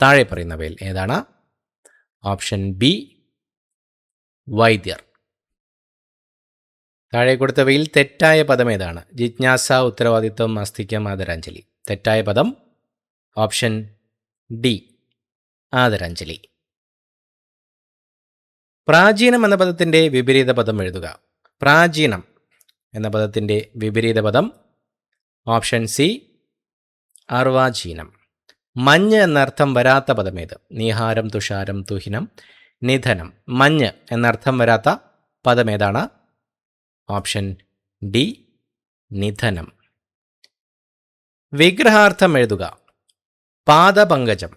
താഴെ പറയുന്നവയിൽ ഏതാണ്? ഓപ്ഷൻ ബി വൈദ്യർ. താഴെ കൊടുത്തവയിൽ തെറ്റായ പദം ഏതാണ്? ജിജ്ഞാസ, ഉത്തരവാദിത്വം, ആസ്തിക്യം, ആദരാഞ്ജലി. തെറ്റായ പദം ഓപ്ഷൻ ഡി ആദരാഞ്ജലി. പ്രാചീനം എന്ന പദത്തിൻ്റെ വിപരീത പദം എഴുതുക. പ്രാചീനം എന്ന പദത്തിൻ്റെ വിപരീത പദം. ഓപ്ഷൻ സി അർവാചീനം. മഞ്ഞ് എന്നർത്ഥം വരാത്ത പദമേത്? നീഹാരം, തുഷാരം, തുഹിനം, നിധനം. മഞ്ഞ് എന്നർത്ഥം വരാത്ത പദമേതാണ്? Option D, നിധനം. വിഗ്രഹാർത്ഥം എഴുതുക. പാദപങ്കജം.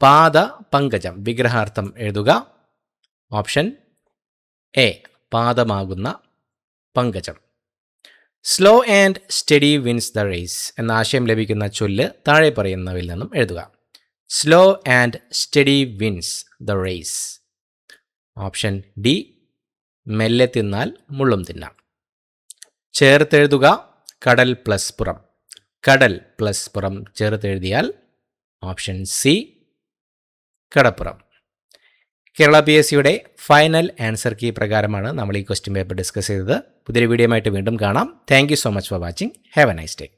പാദപങ്കജം. വിഗ്രഹാർത്ഥം എഴുതുക. ഓപ്ഷൻ എ, പാദമാകുന്ന പങ്കജം. Slow and steady wins the race എന്ന ആശയം ലഭിക്കുന്ന ചൊല്ല് താഴെ പറയുന്നവയിൽ നിന്നും എഴുതുക. Slow and steady wins the race. Option D, മെല്ലെ തിന്നാൽ മുള്ളും തിന്നാം. ചേർത്തെഴുതുക. കടൽ പ്ലസ് പുറം. കടൽ പ്ലസ് പുറം ചേർത്തെഴുതിയാൽ ഓപ്ഷൻ സി, കടപ്പുറം. കേരള PSCയുടെ ഫൈനൽ ആൻസർ കീ പ്രകാരമാണ് നമ്മൾ ഈ ക്വസ്റ്റ്യൻ പേപ്പർ ഡിസ്കസ് ചെയ്തത്. പുതിയൊരു വീഡിയോ ആയിട്ട് വീണ്ടും കാണാം. Thank you so much for watching. Have A nice day.